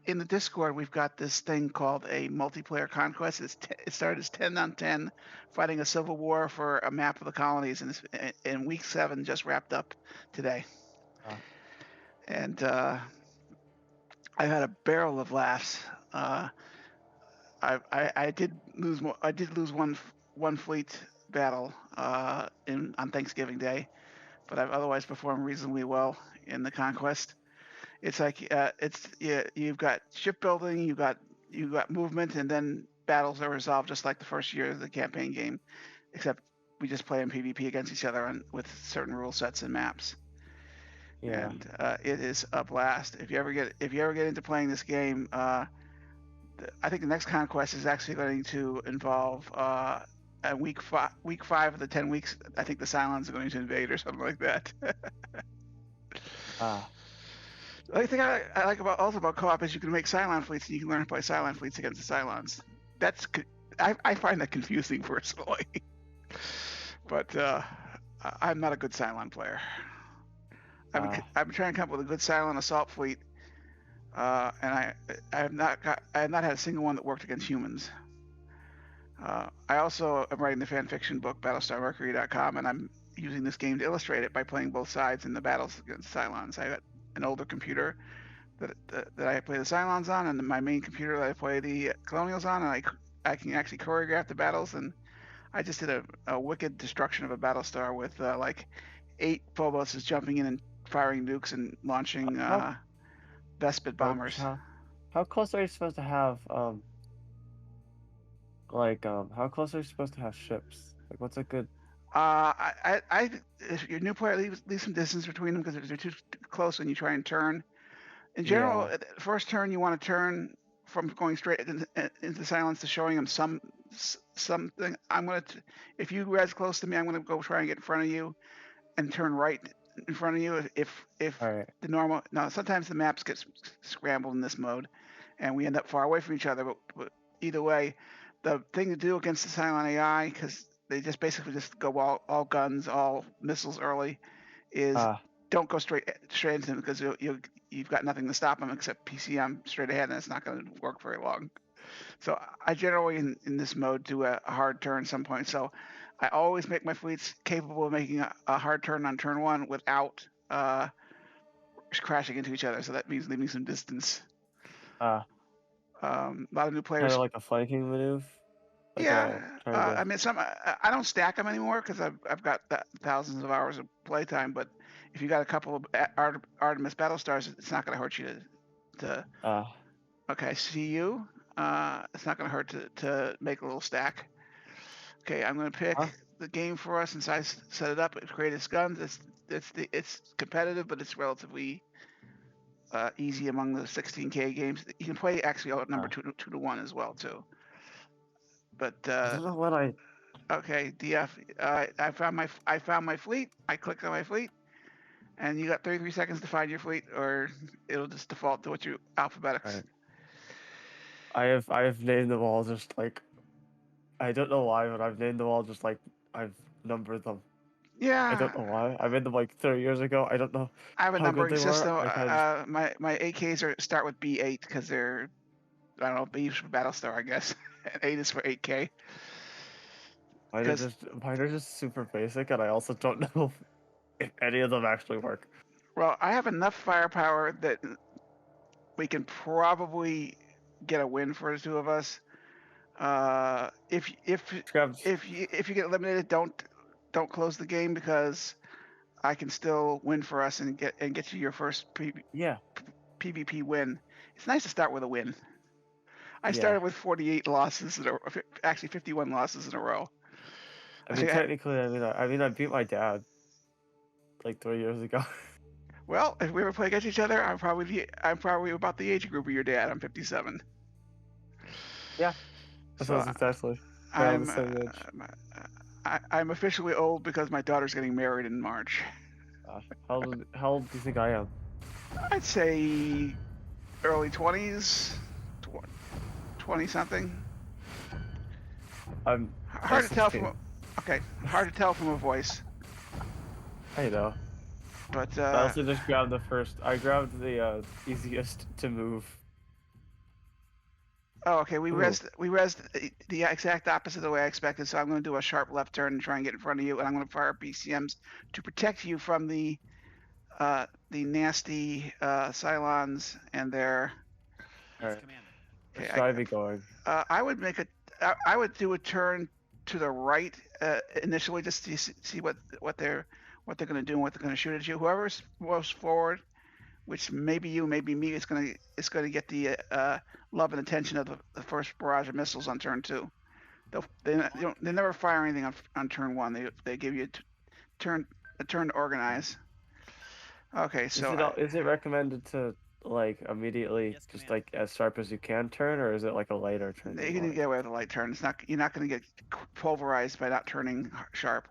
in the Discord, we've got this thing called a multiplayer conquest. It started as 10 on 10, fighting a civil war for a map of the colonies, and week 7 just wrapped up today. Uh, And I had a barrel of laughs. I did lose one fleet battle on Thanksgiving Day, but I've otherwise performed reasonably well in the conquest. It's like you've got shipbuilding, you've got movement, and then battles are resolved just like the first year of the campaign game, except we just play in PvP against each other with certain rule sets and maps. yeah. And it is a blast. If you ever get into playing this game, I think the next conquest is actually going to involve week 5 of the 10 weeks. I think the Cylons are going to invade or something like that. Ah. The only thing I like about co-op is you can make Cylon fleets and you can learn to play Cylon fleets against the Cylons. I find that confusing personally, but I'm not a good Cylon player. I'm trying to come up with a good Cylon assault fleet, and I have not had a single one that worked against humans. I also am writing the fan fiction book BattlestarMercury.com, and I'm using this game to illustrate it by playing both sides in the battles against Cylons. I got an older computer that I play the Cylons on, and my main computer that I play the Colonials on, and I can actually choreograph the battles. And I just did a wicked destruction of a Battlestar with like 8 Phoboses jumping in and firing nukes and launching Vespid bombers. How close are you supposed to have how close are you supposed to have ships? Like, what's a good? If you're a new player, leave some distance between them because they're too close when you try and turn. In general, first turn you want to turn from going straight into silence to showing them something. If you res close to me, I'm gonna go try and get in front of you and turn right in front of you. If Right. the normal, no, sometimes the maps get scrambled in this mode, and we end up far away from each other. But either way, the thing to do against the Cylon AI, because they just basically just go all guns, all missiles early, is don't go straight into them because you've got nothing to stop them except PCM straight ahead, and it's not going to work very long. So I generally in this mode do a hard turn at some point. So I always make my fleets capable of making a hard turn on turn 1 without crashing into each other. So that means leaving some distance. A lot of new players. Kind of like a flanking maneuver. Like I mean, I don't stack them anymore because I've got thousands of hours of playtime. But if you got a couple of Artemis Battlestars, it's not going to hurt you to. Okay, see you. It's not going to hurt to make a little stack. Okay, I'm going to pick the game for us since I set it up. It's greatest guns. It's competitive, but it's relatively easy among the 16K games. You can play actually outnumber 2 to 1 as well too. But I don't know what I. Okay, DF. I found my fleet. I clicked on my fleet, and you got 33 seconds to find your fleet, or it'll just default to what you alphabetics. Right. I have named them all just like. I don't know why, but I've named them all just like I've numbered them. Yeah. I don't know why. I made them like 30 years ago. I don't know. I have a numbering system. My AKs start with B8 because they're, I don't know, B is for Battlestar, I guess. And 8 is for 8K. Mine are just super basic, and I also don't know if any of them actually work. Well, I have enough firepower that we can probably get a win for the 2 of us. If you get eliminated, don't close the game because I can still win for us and get you your first PvP win. It's nice to start with a win. I started with 48 losses, actually 51 losses in a row. I mean, technically, I beat my dad like 3 years ago. Well, if we ever play against each other, I'm probably about the age group of your dad. I'm 57. Yeah, so exactly. I'm officially old because my daughter's getting married in March. How old do you think I am? I'd say early 20s, 20 something. I'm hard to tell from hard to tell from a voice. I know. But I also just grabbed I grabbed the easiest to move Oh, okay. We Ooh. resed the exact opposite of the way I expected. So I'm going to do a sharp left turn and try and get in front of you, and I'm going to fire BCMs to protect you from the nasty Cylons and their. All right. Where Okay, should I be going? I would make a. I would do a turn to the right initially, just to see what they're going to do and what they're going to shoot at you. Whoever's most forward, which maybe you, maybe me, is going to get the love and attention of the first barrage of missiles on turn 2. They never fire anything on turn 1. They give you a turn to organize. Okay, so Is it recommended to like immediately just like as sharp as you can turn, or is it like a lighter turn? you can get away with a light turn. You're not going to get pulverized by not turning sharp.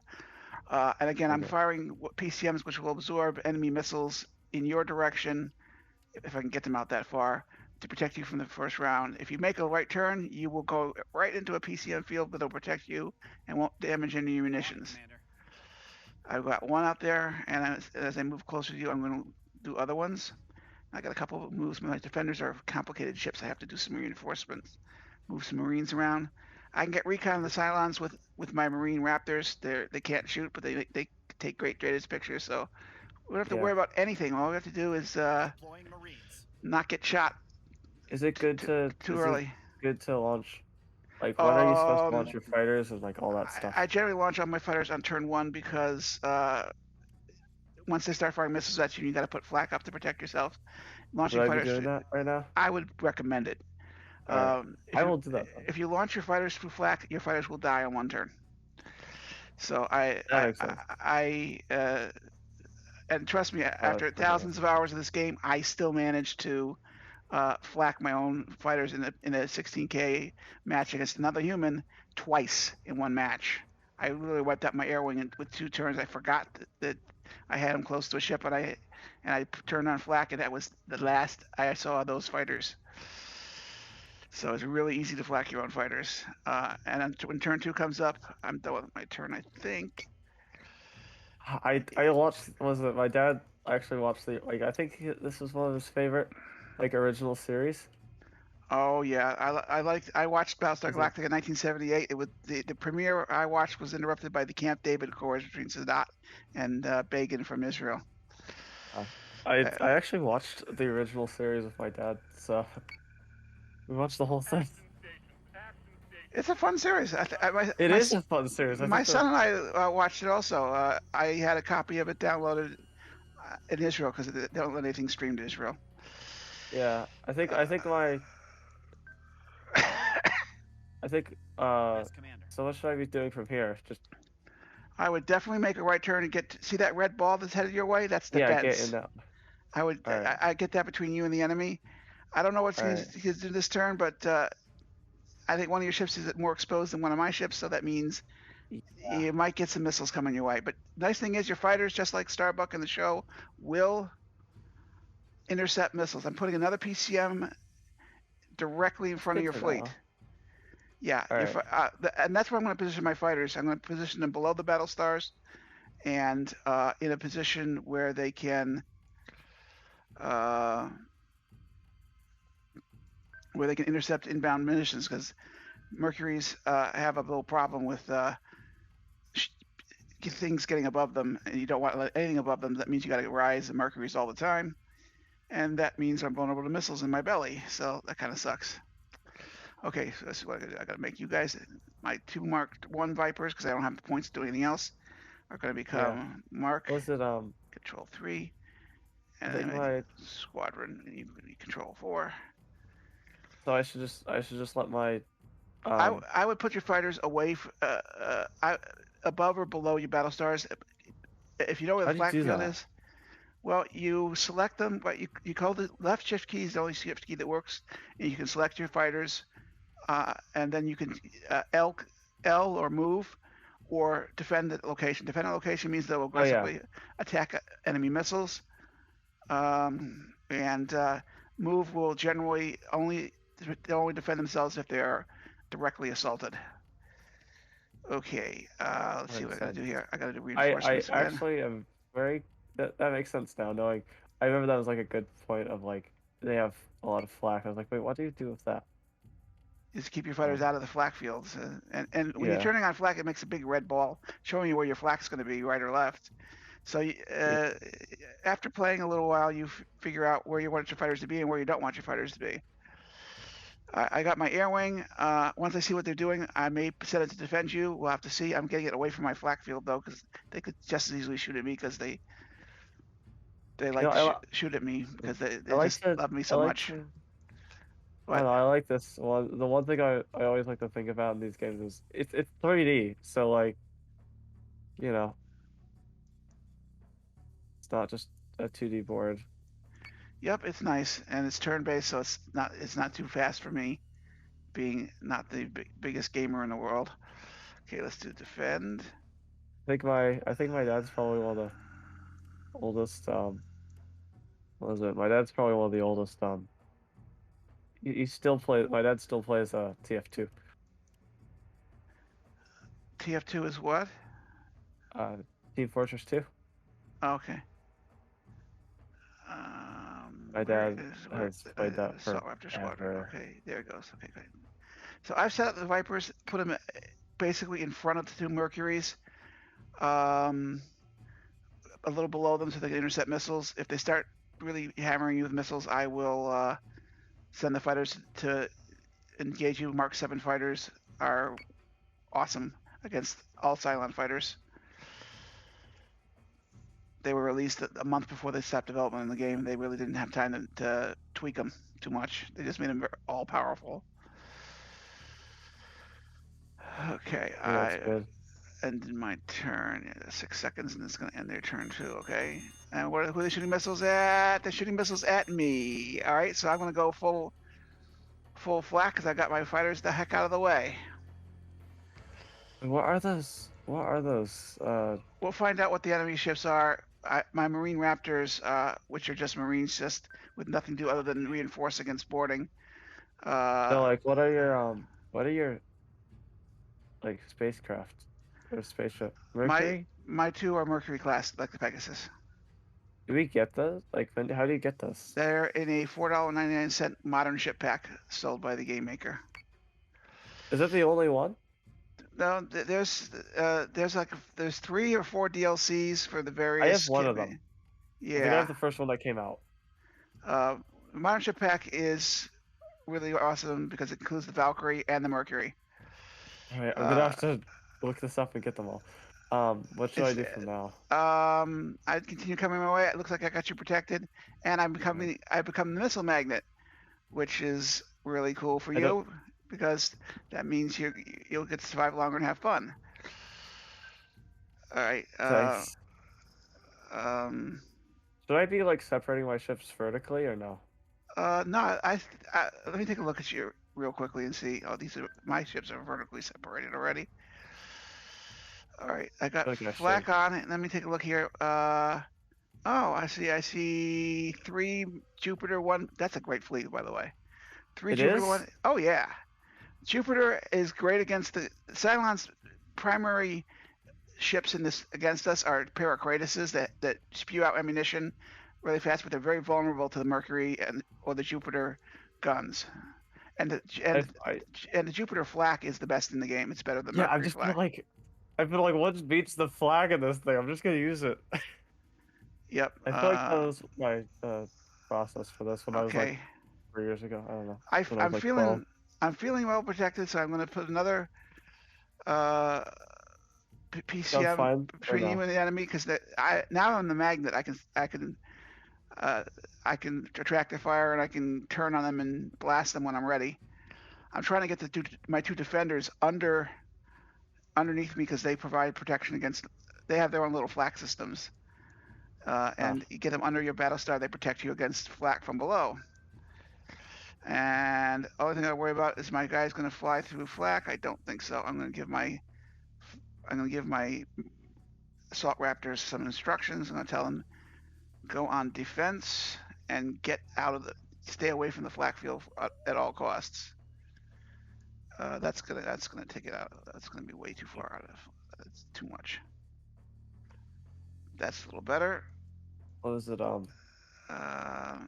And again, I'm Okay. firing PCMs, which will absorb enemy missiles in your direction, if I can get them out that far, to protect you from the first round. If you make a right turn, you will go right into a PCM field that will protect you and won't damage any of your munitions. I've got one out there, and as I move closer to you, I'm going to do other ones. I got a couple of moves. My defenders are complicated ships. I have to do some reinforcements, move some Marines around. I can get recon of the Cylons with my Marine Raptors. They can't shoot, but they take great data pictures, so we don't have to worry about anything. All we have to do is not get shot. Is it good to too early? Good to launch? Like when are you supposed to launch your fighters and like all that stuff? I generally launch all my fighters on turn 1 because once they start firing missiles at you, you got to put flak up to protect yourself. Launching Should I fighters. be doing that right now? I would recommend it. Right. I will do that. If you launch your fighters through flak, your fighters will die on 1 turn. So and trust me, after thousands of hours of this game, I still managed to flak my own fighters in a 16K match against another human twice in 1 match. I really wiped out my air wing with 2 turns. I forgot that I had him close to a ship, and I turned on flak, and that was the last I saw of those fighters. So it's really easy to flak your own fighters. And then when turn 2 comes up, I'm done with my turn, I think. I watched. Was it my dad actually watched I think this was one of his favorite original series. Oh yeah, I watched Battlestar Galactica in 1978. It was the premiere I watched was interrupted by the Camp David Accords between Sadat and Begin from Israel. I actually watched the original series with my dad, so we watched the whole thing. It's a fun series. It is a fun series. My son and I watched it also. I had a copy of it downloaded in Israel because they don't let anything stream to Israel. Yeah, I think my. I think. So what should I be doing from here? Just. I would definitely make a right turn and see that red ball that's headed your way. That's the fence. Get in that. I would. Right. I get that between you and the enemy. I don't know what's going to do this turn, but I think one of your ships is more exposed than one of my ships, so that means you might get some missiles coming your way. But nice thing is your fighters, just like Starbuck in the show, will intercept missiles. I'm putting another PCM directly in front of your fleet. Yeah, and that's where I'm going to position my fighters. I'm going to position them below the battle stars, and in a position where they can intercept inbound munitions, because Mercuries have a little problem with things getting above them, and you don't want to let anything above them. That means you got to rise the Mercuries all the time, and that means I'm vulnerable to missiles in my belly. So that kind of sucks. Okay, so that's what I got to do. I got to make you guys my 2 Mark 1 Vipers, because I don't have the points to do anything else, are going to become Mark. Was it Control 3, and then Squadron, and you can be Control 4. So I should just let my. I would put your fighters away, above or below your battle stars. If you know where the flak field is, well, you select them, but you call the left shift key is the only shift key that works, and you can select your fighters, and then you can L or move, or defend the location. Defend the location means they'll aggressively attack enemy missiles, and move will generally only defend themselves if they are directly assaulted. Okay, let's see what I gotta do here. I gotta do reinforcements. I actually am very. That makes sense now. Knowing, I remember that was a good point of they have a lot of flak. I was like, wait, what do you do with that? is to keep your fighters out of the flak fields. And when you're Yeah. turning on flak, it makes a big red ball showing you where your flak's going to be, right or left. So after playing a little while, you figure out where you want your fighters to be and where you don't want your fighters to be. I got my air wing. Once I see what they're doing, I may set it to defend you. We'll have to see. I'm getting it away from my flak field though, because they could just as easily shoot at me because they You like know, to shoot at me because I they like just to love me I so like much. to I don't But know, I like this one. The one thing I always like to think about in these games is it's 3D, so like, you know, it's not just a 2D board. yep, it's nice and it's turn based, so it's not too fast for me, being not the biggest gamer in the world. Okay, let's do defend. I think my dad's probably one of the oldest what is it? My dad's probably one of the oldest he still plays my dad still plays TF2. TF2 is what? Uh Team Fortress 2. Okay. My Where dad is where has played that Assault Raptor Squadron? forever. Okay, there it goes. Okay, great. So I've set up the Vipers, put them basically in front of the two Mercuries, um, a little below them so they can intercept missiles. If they start really hammering you with missiles, I will send the fighters to engage you. Mark 7 fighters are awesome against all Cylon fighters. They were released a month before they stopped development in the game. They really didn't have time to tweak them too much. They just made them all powerful. Okay, Yeah, that's I good. ended my turn. Yeah, 6 seconds, and it's going to end their turn too. Okay, and who are they shooting missiles at? They're shooting missiles at me. All right, so I'm going to go full flak because I got my fighters the heck out of the way. And what are those? What are those? We'll find out what the enemy ships are. My Marine Raptors, which are just Marines, just with nothing to do other than reinforce against boarding. No, like what are your like spacecraft or spaceship? my Mercury? my two are Mercury class, like the Pegasus. Do we get those? Like how do you get those? They're in a $4.99 modern ship pack sold by the game maker. Is that the only one? No, there's 3 or 4 DLCs for the I have various one kit. of them. I think I have Yeah, the first one that came out. modern ship pack is really awesome because it includes the Valkyrie and the Mercury. All right, I'm gonna Uh, have to look this up and get them all. What should I it's do from now? I continue coming my way. It looks like I got you protected, and I become the missile magnet, which is really cool for I don't. you because that means you'll get to survive longer and have fun. All right. Thanks. Um, Should I be like separating my ships vertically or no? no, let me take a look at you real quickly and see. Oh, my ships are vertically separated already. All right, I I got feel like I should. flak on it. Let me take a look here. Oh, I see 3 Jupiter, 1. That's a great fleet, by the way. 3 It Jupiter, is? 1. Oh yeah, Jupiter is great against the Cylon's primary ships in this against us are Paracratuses that spew out ammunition really fast, but they're very vulnerable to the Mercury or the Jupiter guns. And the I and the Jupiter flak is the best in the game. It's better than yeah, Mercury flak. I've been like, what beats the flag in this thing? I'm just gonna use it. Yep. I feel like that was my process for this when I was like Okay. 3 years ago. I don't know. I, When I was I'm like 12. feeling well protected, so I'm going to put another uh, Sounds PCM fine or between you no? and the enemy because now I'm the magnet. Uh, I can attract their fire and I can turn on them and blast them when I'm ready. I'm trying to get my 2 defenders underneath me because they provide protection against. They have their own little flak systems, Ah, and you get them under your battle star. They protect you against flak from below. And the only thing I worry about is my guy's going to fly through flak. I don't think so. I'm going to give my assault raptors some instructions. I'm going to tell them go on defense and stay away from the flak field at all costs. That's gonna take it out. That's gonna be way too far out of. That's too much. That's a little better. what is it?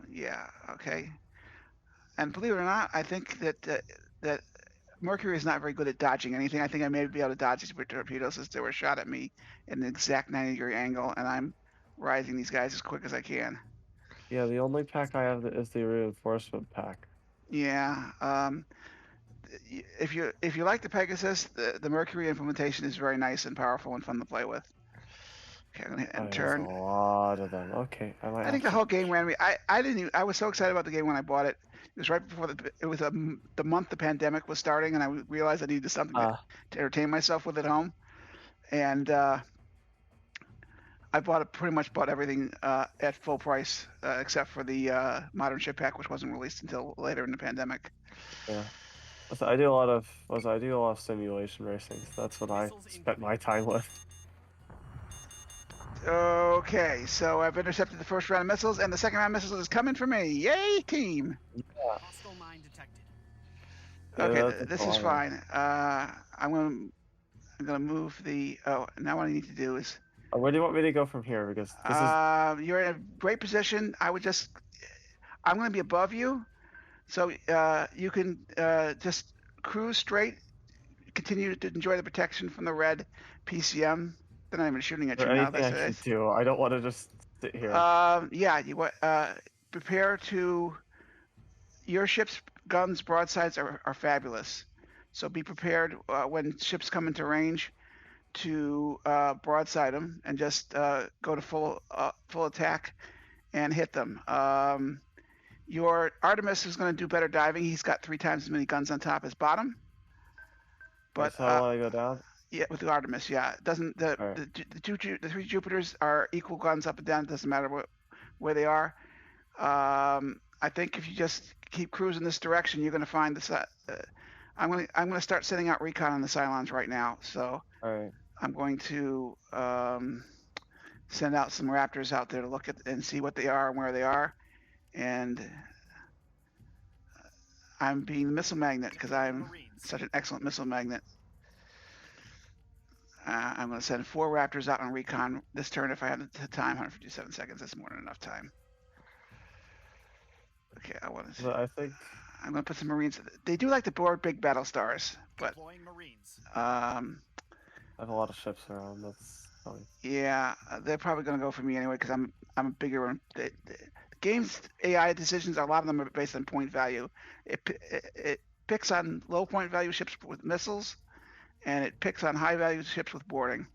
Yeah. Okay. And believe it or not, I think that Mercury is not very good at dodging anything. I think I may be able to dodge these torpedoes since they were shot at me in an exact 90-degree angle, and I'm rising these guys as quick as I can. Yeah, the only pack I have is the reinforcement pack. Yeah. If you like the Pegasus, the Mercury implementation is very nice and powerful and fun to play with. Okay, I'm gonna hit end There's a turn. lot of them. Okay, I might I think have the to. whole game ran me. I didn't. Even, I was so excited about the game when I bought it. It was right before it was the month the pandemic was starting, and I realized I needed something to entertain myself with at home. And I pretty much bought everything at full price except for the modern ship pack, which wasn't released until later in the pandemic. Yeah. So I do a lot of simulation racing. So that's what I spent my time with. Okay, so I've intercepted the first round of missiles, and the second round of missiles is coming for me. Yay, team! Yeah. Hostile mine detected. Okay, this is fine. I'm gonna move the. Oh, now what I need to do is. Where do you want me to go from here? Because this is. You're in a great position. I'm gonna be above you, so you can just cruise straight. Continue to enjoy the protection from the red PCM. They're not even shooting at you now. Anything I should do? I don't want to just sit here. Yeah, you prepare to. Your ship's guns broadsides are fabulous, so be prepared when ships come into range to broadside them and just go to full attack and hit them. Your Artemis is going to do better diving. He's got 3 times as many guns on top as bottom. But so I want to go down. Yeah, with the Artemis, yeah. It doesn't the 3 Jupiters are equal guns up and down. It doesn't matter where they are. I think if you just keep cruising this direction, you're going to find this. I'm going to start sending out recon on the Cylons right now. So I'm going to send out some Raptors out there to look at and see what they are and where they are. And I'm being the missile magnet because I'm such an excellent missile magnet. I'm going to send 4 Raptors out on recon this turn if I have the time. 157 seconds. That's more than enough time. Okay, I think I'm going to put some Marines. They do like to board big battle stars, but I have a lot of ships around. That's funny. Yeah, they're probably going to go for me anyway because I'm a bigger one. The game's AI decisions, a lot of them are based on point value. It picks on low point value ships with missiles, and it picks on high value ships with boarding.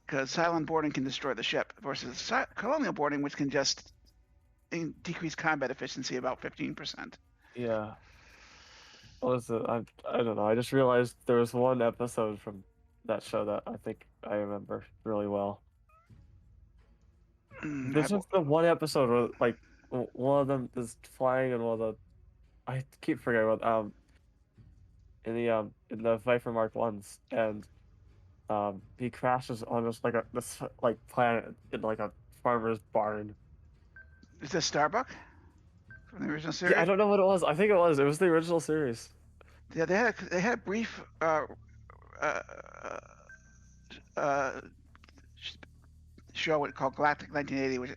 Because Cylon boarding can destroy the ship versus colonial boarding, which can just decrease combat efficiency about 15%. Yeah. What was it? I don't know. I just realized there was one episode from that show that I think I remember really well. There's just the one episode where like one of them is flying and one of the I keep forgetting about in the Viper Mark Ones and he crashes on just like this planet in like a farmer's barn. Is this Starbuck from the original series? Yeah, I don't know what it was. I think it was. It was the original series. Yeah, they had a brief show called Galactic 1980, which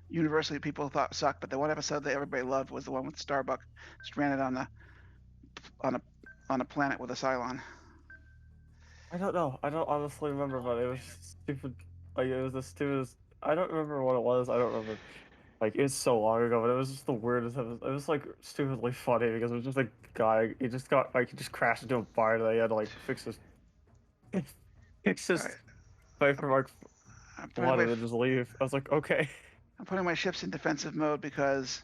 universally people thought sucked, but the one episode that everybody loved was the one with Starbuck stranded on a planet with a Cylon. I don't know. I don't honestly remember, but it was stupid. Like it was the stupidest. I don't remember what it was. I don't remember. Like it's so long ago, but it was just the weirdest. It was like stupidly funny because it was just a guy. He just crashed into a barn and he had to like fix his Viper Mark One and then just leave. I was like, okay. I'm putting my ships in defensive mode because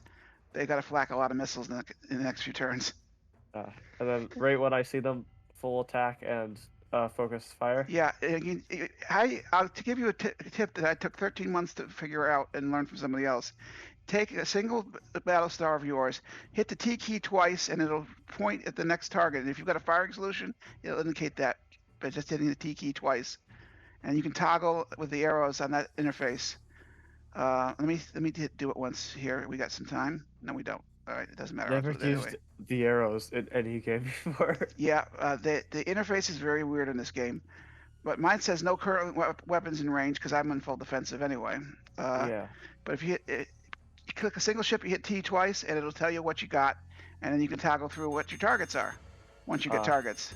they got to flak a lot of missiles in the next few turns. And then right when I see them, full attack and focus fire. Yeah, to give you a tip that I took 13 months to figure out and learn from somebody else. Take a single battle star of yours, hit the T key twice, and it'll point at the next target. And if you've got a firing solution, it'll indicate that by just hitting the T key twice. And you can toggle with the arrows on that interface. Let me do it once here. We got some time. No, we don't. All right, it doesn't matter. Never used the arrows in any game before. Yeah, the interface is very weird in this game, but mine says no current weapons in range because I'm in full defensive anyway. Yeah. But if you click a single ship, you hit T twice, and it'll tell you what you got, and then you can toggle through what your targets are. once you get targets.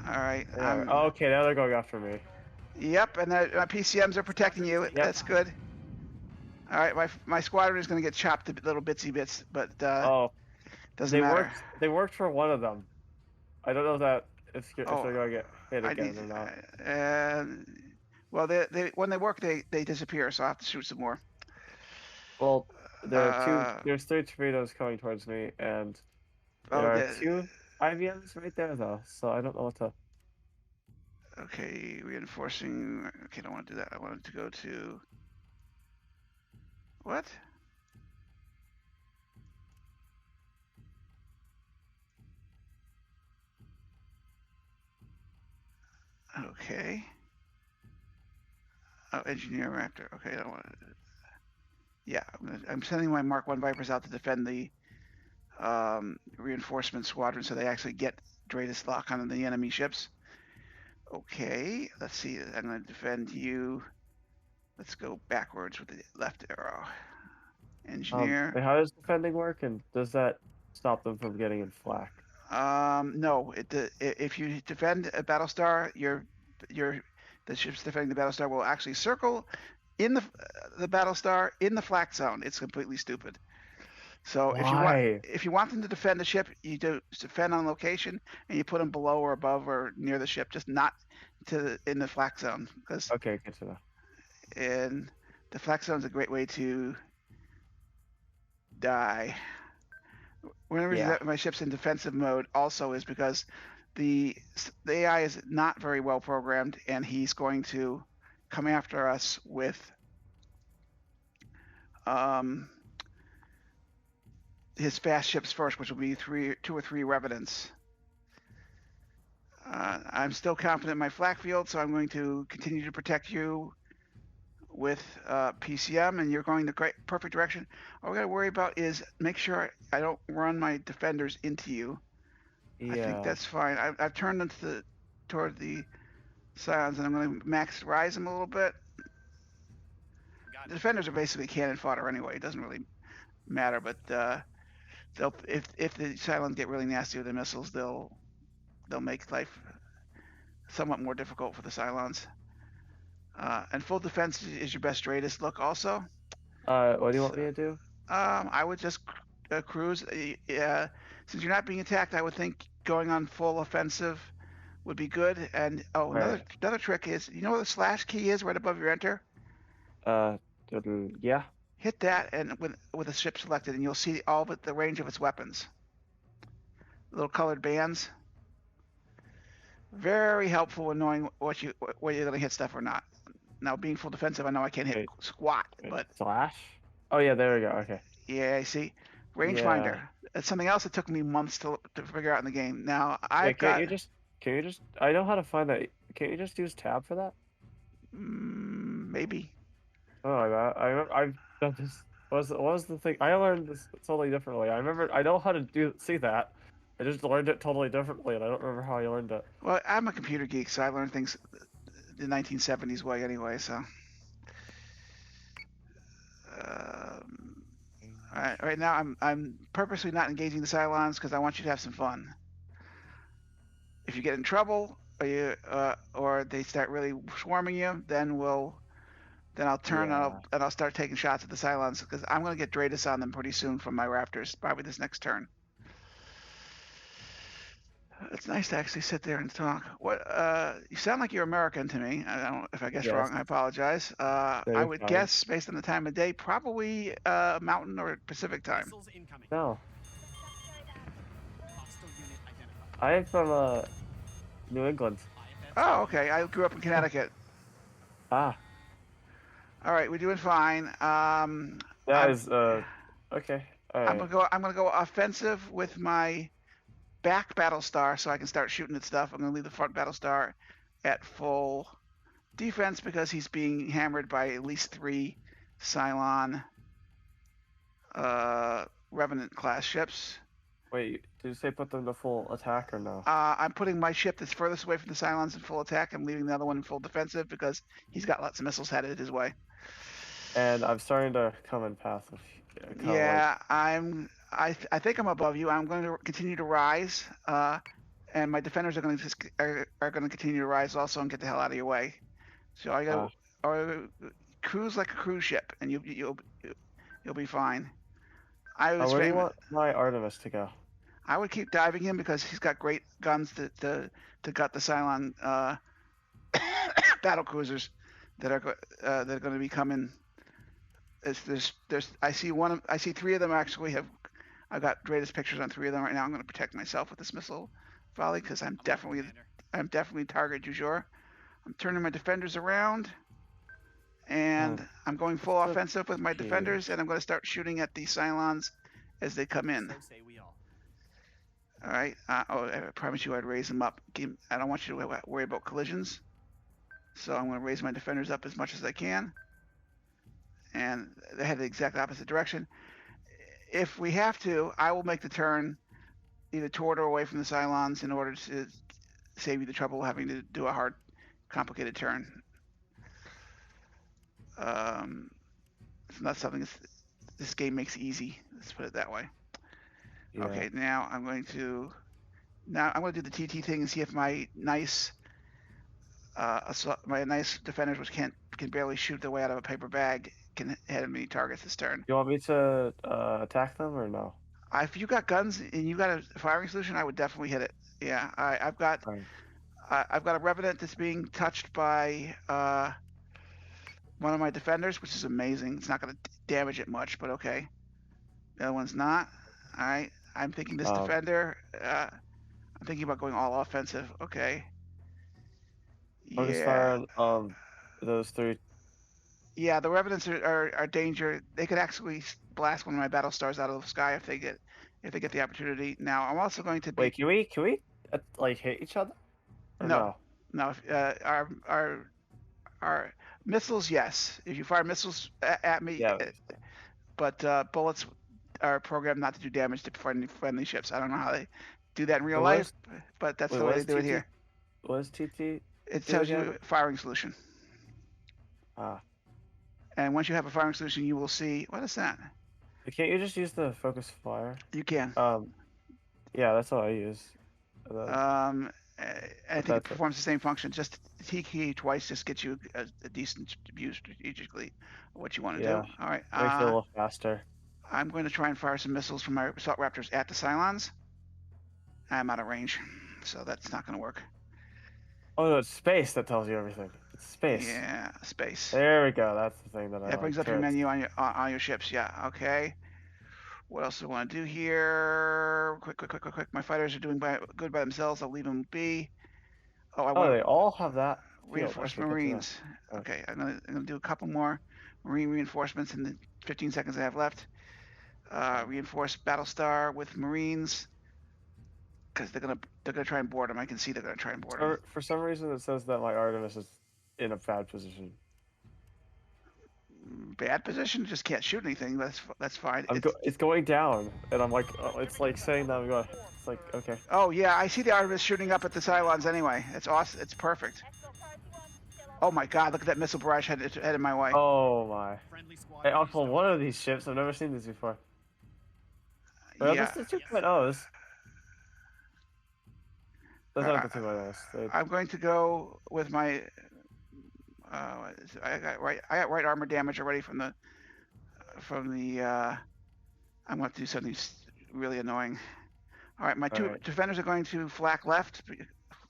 All right. Oh, okay, now they're going after me. Yep, and my PCMs are protecting you. Yep. That's good. All right, my squadron is going to get chopped to little bitsy bits, but doesn't matter. They worked for one of them. I don't know that if they're going to get hit again or not. Well, when they work, they disappear, so I have to shoot some more. Well, there's 3 torpedoes coming towards me, and there are 2 IVMs right there, though, so I don't know what to... Okay, reinforcing... Okay, I don't want to do that. I wanted to go to... What? Okay. Oh, engineer Raptor. Okay, I don't want to... Yeah, I'm sending my Mark 1 Vipers out to defend the reinforcement squadron so they actually get Dratus lock on the enemy ships. Okay, let's see. I'm going to defend you. Let's go backwards with the left arrow. Engineer. How does defending work, and does that stop them from getting in flak? No. If you defend a Battlestar, the ships defending the Battlestar will actually circle in the Battlestar in the flak zone. It's completely stupid. So if you want them to defend the ship, you do defend on location, and you put them below or above or near the ship, just not in the flak zone. Okay, good to know. And the flak zone is a great way to die. One of the reasons that my ship's in defensive mode also is because the AI is not very well programmed, and he's going to come after us with his fast ships first, which will be 2 or 3 Revenants. I'm still confident in my flak field, so I'm going to continue to protect you with PCM, and you're going the perfect direction. All we got to worry about is make sure I don't run my defenders into you. Yeah. I think that's fine. I've turned them toward the Scions, and I'm going to max rise them a little bit. The defenders are basically cannon fodder anyway. It doesn't really matter, but if the Scions get really nasty with the missiles, they'll make life somewhat more difficult for the Cylons. And full defense is your best Dratus look also. What do you want me to do? I would just cruise. Since you're not being attacked, I would think going on full offensive would be good. And another trick is, you know where the slash key is right above your enter? Yeah. Hit that and with a ship selected, and you'll see all but the range of its weapons. Little colored bands. Very helpful in knowing whether you're going to hit stuff or not. Now, being full defensive, I know I can't hit squat, but... Slash? Oh, yeah, there we go, okay. Yeah, I see. Rangefinder. That's something else that took me months to figure out in the game. Now, can you just... I know how to find that. Can't you just use tab for that? Maybe. Oh, my God. I've done this... What was the thing? I learned this totally differently. I know how to see that. I just learned it totally differently, and I don't remember how I learned it. Well, I'm a computer geek, so I learned things the 1970s way anyway, so... Right now, I'm purposely not engaging the Cylons because I want you to have some fun. If you get in trouble, or they start really swarming you, then I'll turn and I'll start taking shots at the Cylons, because I'm going to get Dratus on them pretty soon from my Raptors, probably this next turn. It's nice to actually sit there and talk. You sound like you're American to me. I don't. If I guess wrong, I apologize. I would guess, based on the time of day, probably Mountain or Pacific time. No. I am from New England. Oh, okay. I grew up in Connecticut. Ah. All right, we're doing fine. Okay. I'm gonna go offensive with my back Battlestar so I can start shooting at stuff. I'm going to leave the front Battlestar at full defense because he's being hammered by at least 3 Cylon Revenant class ships. Wait, did you say put them to full attack or no? I'm putting my ship that's furthest away from the Cylons in full attack. I'm leaving the other one in full defensive because he's got lots of missiles headed his way. And I'm starting to come in path. Yeah, I'm I think I'm above you. I'm going to continue to rise, and my defenders are going to are going to continue to rise also and get the hell out of your way. So I go or cruise like a cruise ship, and you'll be fine. Where do you want my Artemis to go? I would keep diving him because he's got great guns to gut the Cylon battle cruisers that are going to be coming. I see 3 of them actually have. I've got greatest pictures on 3 of them right now. I'm going to protect myself with this missile volley because I'm definitely target du jour. I'm turning my defenders around, and I'm going full offensive with my defenders, and I'm going to start shooting at the Cylons as they come in. All right. I promise you I'd raise them up. I don't want you to worry about collisions. So I'm going to raise my defenders up as much as I can. And they head the exact opposite direction. If we have to, I will make the turn either toward or away from the Cylons in order to save you the trouble of having to do a hard, complicated turn. It's not something this game makes easy. Let's put it that way. Yeah. Okay, now I'm going to do the TT thing and see if my nice defenders, which can barely shoot their way out of a paper bag, can hit many targets this turn. You want me to attack them or no? If you got guns and you got a firing solution, I would definitely hit it. Yeah, I've got a Revenant that's being touched by one of my defenders, which is amazing. It's not going to damage it much, but okay. The other one's not. All right. I'm thinking this defender. I'm thinking about going all offensive. Okay. I'll just fire on those 3. Yeah, the Revenants are danger. They could actually blast one of my battle stars out of the sky if they get the opportunity. Now I'm also going to wait. Can we like hit each other? No. Our missiles, yes. If you fire missiles at me, yeah. But bullets are programmed not to do damage to friendly ships. I don't know how they do that in real life, but that's the way they do it here. What is TT? It tells you firing solution. And once you have a firing solution, you will see what is that? Can't you just use the focus fire? You can. Yeah, that's all I use. I think it performs the same function. Just T key twice just gets you a decent view strategically of what you want to do. All right. Makes it a little faster. I'm going to try and fire some missiles from my assault Raptors at the Cylons. I'm out of range, so that's not going to work. Oh, no, it's space that tells you everything. It's space. Yeah, space. There we go. That's the thing that brings up your menu on your ships. Yeah. Okay. What else do I want to do here? Quick. My fighters are doing good by themselves. I'll leave them be. They all have that. Reinforced Marines. Okay, I'm gonna do a couple more Marine reinforcements in the 15 seconds I have left. Reinforce Battlestar with Marines because they're gonna try and board them. I can see they're gonna try and board them. For some reason, it says that my Artemis is in a bad position. Bad position? Just can't shoot anything. That's fine. It's going down, and I'm like, it's like saying that I'm going. It's like, okay. Oh yeah, I see the Artemis shooting up at the Cylons anyway. It's awesome. It's perfect. Oh my God! Look at that missile barrage headed my way. Oh my! Hey, I'll pull one of these ships. I've never seen this before. Yeah. This is 2.0s. That's not the 2.0s. I'm going to go with my. I got right armor damage already from the. I'm going to do something really annoying. All right, my two defenders are going to flak left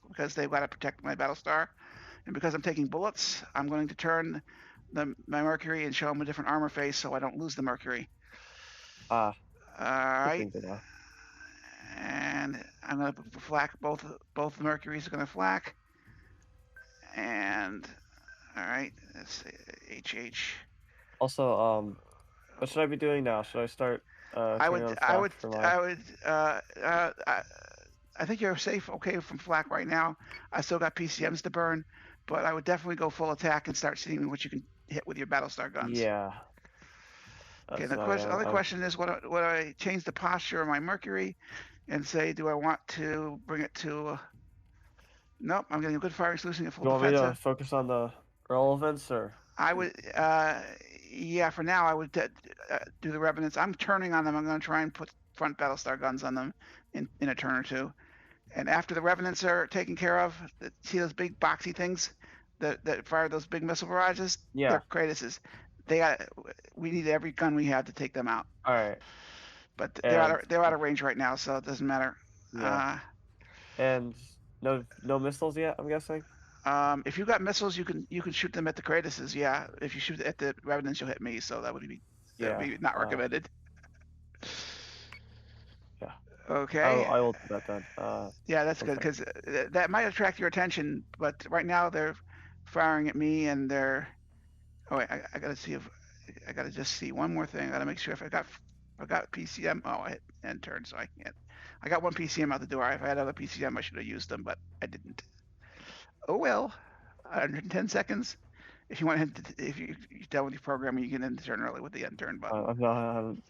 because they've got to protect my Battlestar, and because I'm taking bullets, I'm going to turn my Mercury and show them a different armor face so I don't lose the Mercury. All right. And I'm going to flak both the Mercuries are going to flak. And all right, let's see, HH. Also, what should I be doing now? Should I start? I think you're safe, okay, from flak right now. I still got PCMs to burn, but I would definitely go full attack and start seeing what you can hit with your Battlestar guns. Yeah. Okay. The other question is, would I change the posture of my Mercury, and say, do I want to bring it to? Nope, I'm getting a good firing solution. You want me to focus on the relevance, or? I would, yeah. For now, I would do the Revenants. I'm turning on them. I'm going to try and put front Battlestar guns on them in a turn or two. And after the Revenants are taken care of, see those big boxy things that fire those big missile barrages? Yeah. They're Kratos'. We need every gun we have to take them out. All right. But they're out of range right now, so it doesn't matter. Yeah. And no missiles yet, I'm guessing. If you got missiles, you can shoot them at the Kratos'. Yeah. If you shoot at the Revenants, you'll hit me. So that would be not recommended. Yeah. Okay. I will do that then. Yeah, that's good because that might attract your attention. But right now they're firing at me, and they're. Oh wait, I gotta see if I gotta just see one more thing. I gotta make sure if I got PCM. Oh, I hit end turn, so I can't. I got one PCM out the door. If I had other PCM, I should have used them, but I didn't. Oh well, 110 seconds. If you want to, if you're done with your programming, you can end the turn early with the end turn button. I'm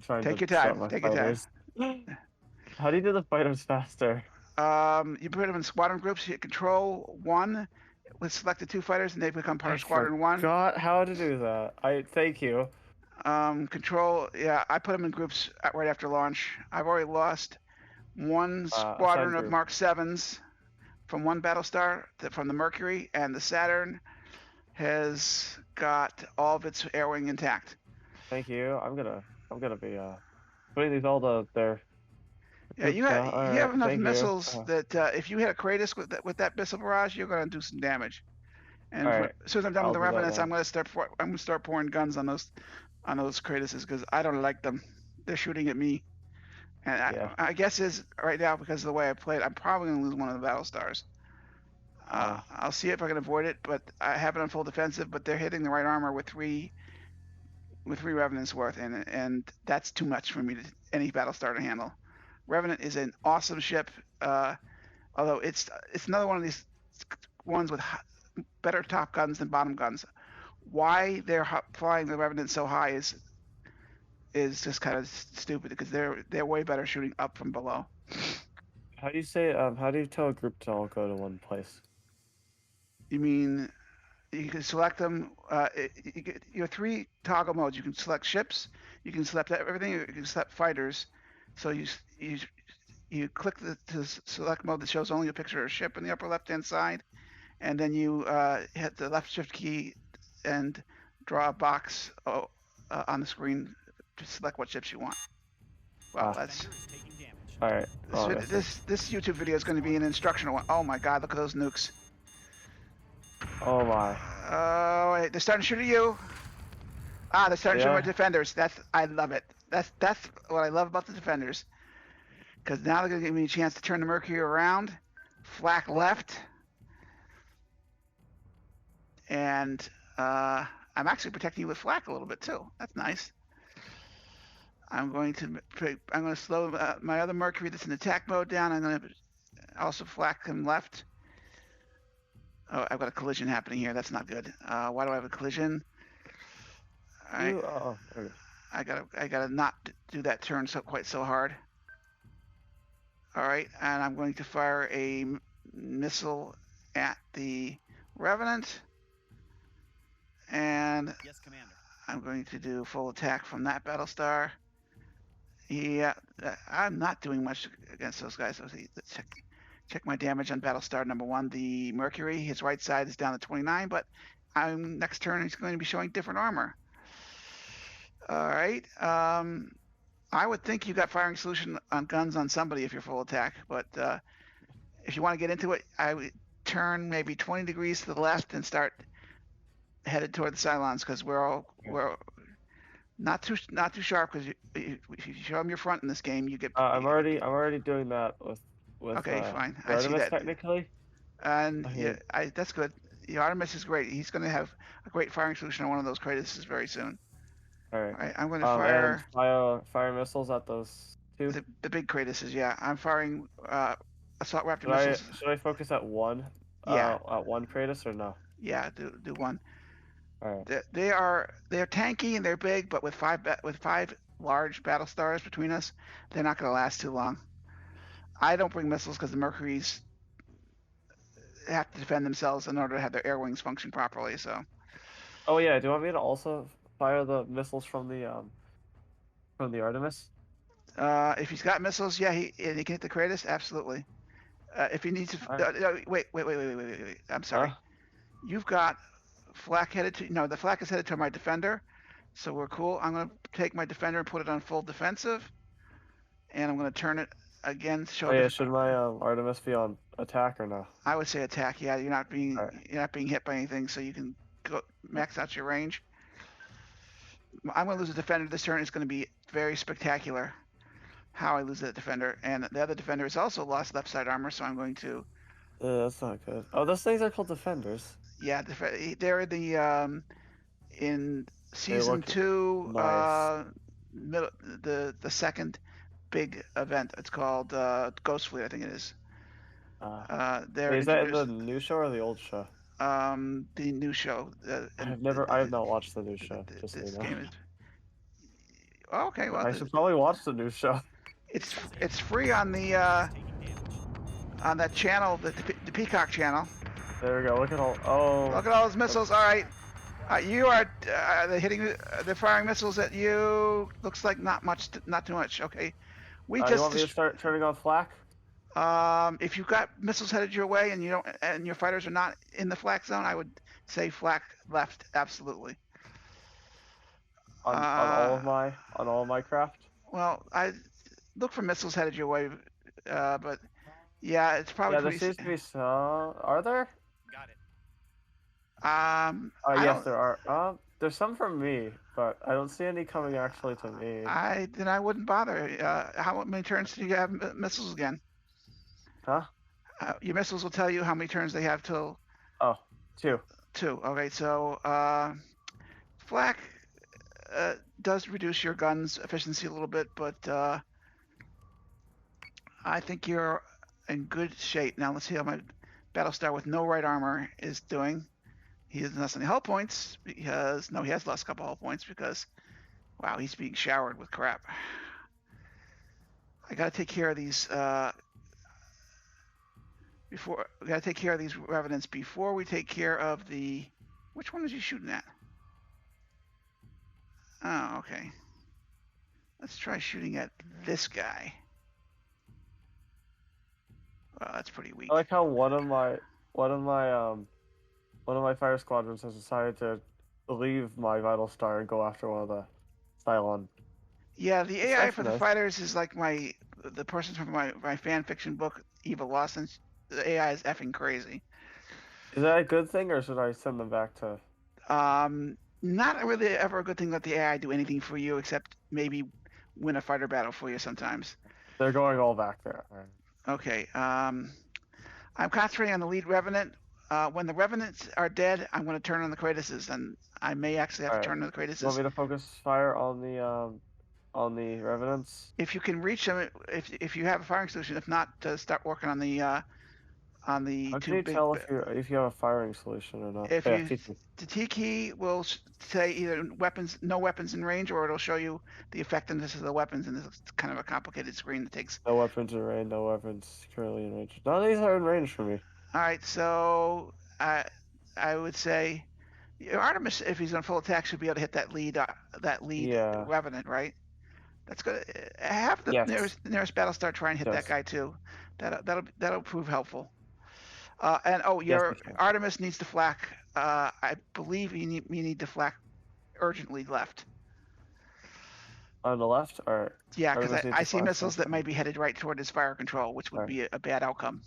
trying Take to your time. Take your time. How do you do the fighters faster? You put them in squadron groups. You hit Control 1 with selected 2 fighters, and they become part of Squadron 1. I forgot how to do that. Thank you. Control. Yeah, I put them in groups right after launch. I've already lost one squadron of Mark 7s from one Battlestar from the Mercury, and the Saturn has got all of its air wing intact. Thank you. I'm gonna be putting these all there. Yeah, you have enough missiles that if you hit a Kratos with that missile barrage, you're gonna do some damage. And as soon as I'm done with the Revenants, I'm gonna start pouring guns on those Kratoses because I don't like them. They're shooting at me, and I guess is right now because of the way I played, I'm probably gonna lose one of the Battlestars. I'll see if I can avoid it, but I have it on full defensive. But they're hitting the right armor with three Revenants worth, and that's too much for me any Battlestar to handle. Revenant is an awesome ship, although it's another one of these ones with better top guns than bottom guns. Why they're flying the Revenant so high is just kind of stupid because they're way better shooting up from below. How do you tell a group to all go to one place? You mean you can select them? You have 3 toggle modes. You can select ships. You can select everything. You can select fighters. So you click the select mode that shows only a picture of a ship in the upper left-hand side, and then you hit the left shift key and draw a box on the screen to select what ships you want. Wow, that's all right. This YouTube video is going to be an instructional one. Oh my God, look at those nukes. Oh my. Oh, wait, they're starting to shoot at you. They're starting to shoot at my defenders. I love it. That's what I love about the defenders. Because now they're going to give me a chance to turn the Mercury around. Flak left. And I'm actually protecting you with flak a little bit too. That's nice. I'm going to slow my other Mercury that's in attack mode down. I'm going to also flak him left. Oh, I've got a collision happening here. That's not good. Why do I have a collision? All right. I gotta not do that turn quite so hard. All right, and I'm going to fire a missile at the Revenant. And yes, Commander. I'm going to do full attack from that Battlestar. Yeah, I'm not doing much against those guys. Let's check my damage on Battlestar number 1. The Mercury, his right side is down to 29, but next turn he's going to be showing different armor. All right. I would think you got firing solution on guns on somebody if you're full attack, but if you want to get into it, I would turn maybe 20 degrees to the left and start headed toward the Cylons because we're not too sharp because if you show them your front in this game, you get. I'm already doing that with. Okay, fine. I see that. Technically. And that's good. The Artemis is great. He's going to have a great firing solution on one of those Kratos very soon. All right. I'm going to fire missiles at those 2. The big Kratoses. Yeah, I'm firing assault Raptor missiles. Should I focus at one? Yeah. At one Kratos or no? Yeah, do one. All right. They're tanky and they're big, but with five large Battlestars between us, they're not going to last too long. I don't bring missiles because the Mercuries have to defend themselves in order to have their air wings function properly. So. Oh yeah, do you want me to also fire the missiles from the Artemis? If he's got missiles, yeah, he can hit the Kratos, absolutely. If he needs to, Alright. wait. I'm Huh? sorry. You've got flak headed to, no, the flak is headed to my defender, so we're cool. I'm going to take my defender and put it on full defensive, and I'm going to turn it again. Oh yeah, should my Artemis be on attack or no? I would say attack. Yeah, you're not being Alright. hit by anything, so you can go max out your range. I'm going to lose a defender this turn. It's going to be very spectacular how I lose that defender, and the other defender has also lost left side armor, so I'm going to. That's not good. Oh, those things are called defenders. Yeah, they're in They season look 2, nice. the second big event. It's called Ghost Fleet, I think it is. They're Wait, is that in the introduced new show or the old show? the new show. I have not watched the new show, just so you This know. game is okay. Well, I should probably watch the new show. it's free on the on that channel, the Peacock channel. There we go. Look at all. Oh. Look at all those missiles. All right, you are they're hitting. They're firing missiles at you. Looks like not too much. Okay, we You just. want me to start turning on flak? If you've got missiles headed your way and you don't, and your fighters are not in the flak zone, I would say flak left, absolutely. On all of my craft? Well, I look for missiles headed your way, but yeah, it's probably Yeah, there pretty. seems to be some. Are there? Got it. I Yes, don't. there are. There's some from me, but I don't see any coming actually to me. I wouldn't bother. How many turns do you have missiles again? Huh? Your missiles will tell you how many turns they have till. Oh, 2. 2. Okay, so flak does reduce your gun's efficiency a little bit, but I think you're in good shape. Now let's see how my Battlestar with no right armor is doing. He doesn't have any hull points because he has lost a couple hull points because wow, he's being showered with crap. I gotta take care of these we gotta take care of these revenants before we take care of the. Which one is he shooting at? Oh, okay. Let's try shooting at this guy. Well, that's pretty weak. I like how one of my fire squadrons has decided to leave my vital star and go after one of the Cylon. Yeah, the AI for the nice. fighters is like the person from my fan fiction book, Eva Lawson. The AI is effing crazy. Is that a good thing, or should I send them back to? Not really ever a good thing that the AI do anything for you except maybe win a fighter battle for you sometimes. They're going all back there. All right. Okay. I'm concentrating on the lead revenant. When the revenants are dead, I'm going to turn on the Kratoses, and I may actually have to turn on the Kratoses. You want me to focus fire on the revenants? If you can reach them, if you have a firing solution. If not, to start working on the How can you tell if you have a firing solution or not? If the T key will say either no weapons in range, or it'll show you the effectiveness of the weapons, and it's kind of a complicated screen that takes. No weapons in range. No weapons currently in range. None of these are in range for me. All right, so I would say Artemis, if he's on full attack, should be able to hit that lead revenant, right? That's good. Have the nearest Battlestar try and hit that guy too. That'll prove helpful. And your Artemis needs to flak. I believe you need to flak urgently left. On the left, or yeah, because I see missiles that might be headed right toward his fire control, which would be a bad outcome.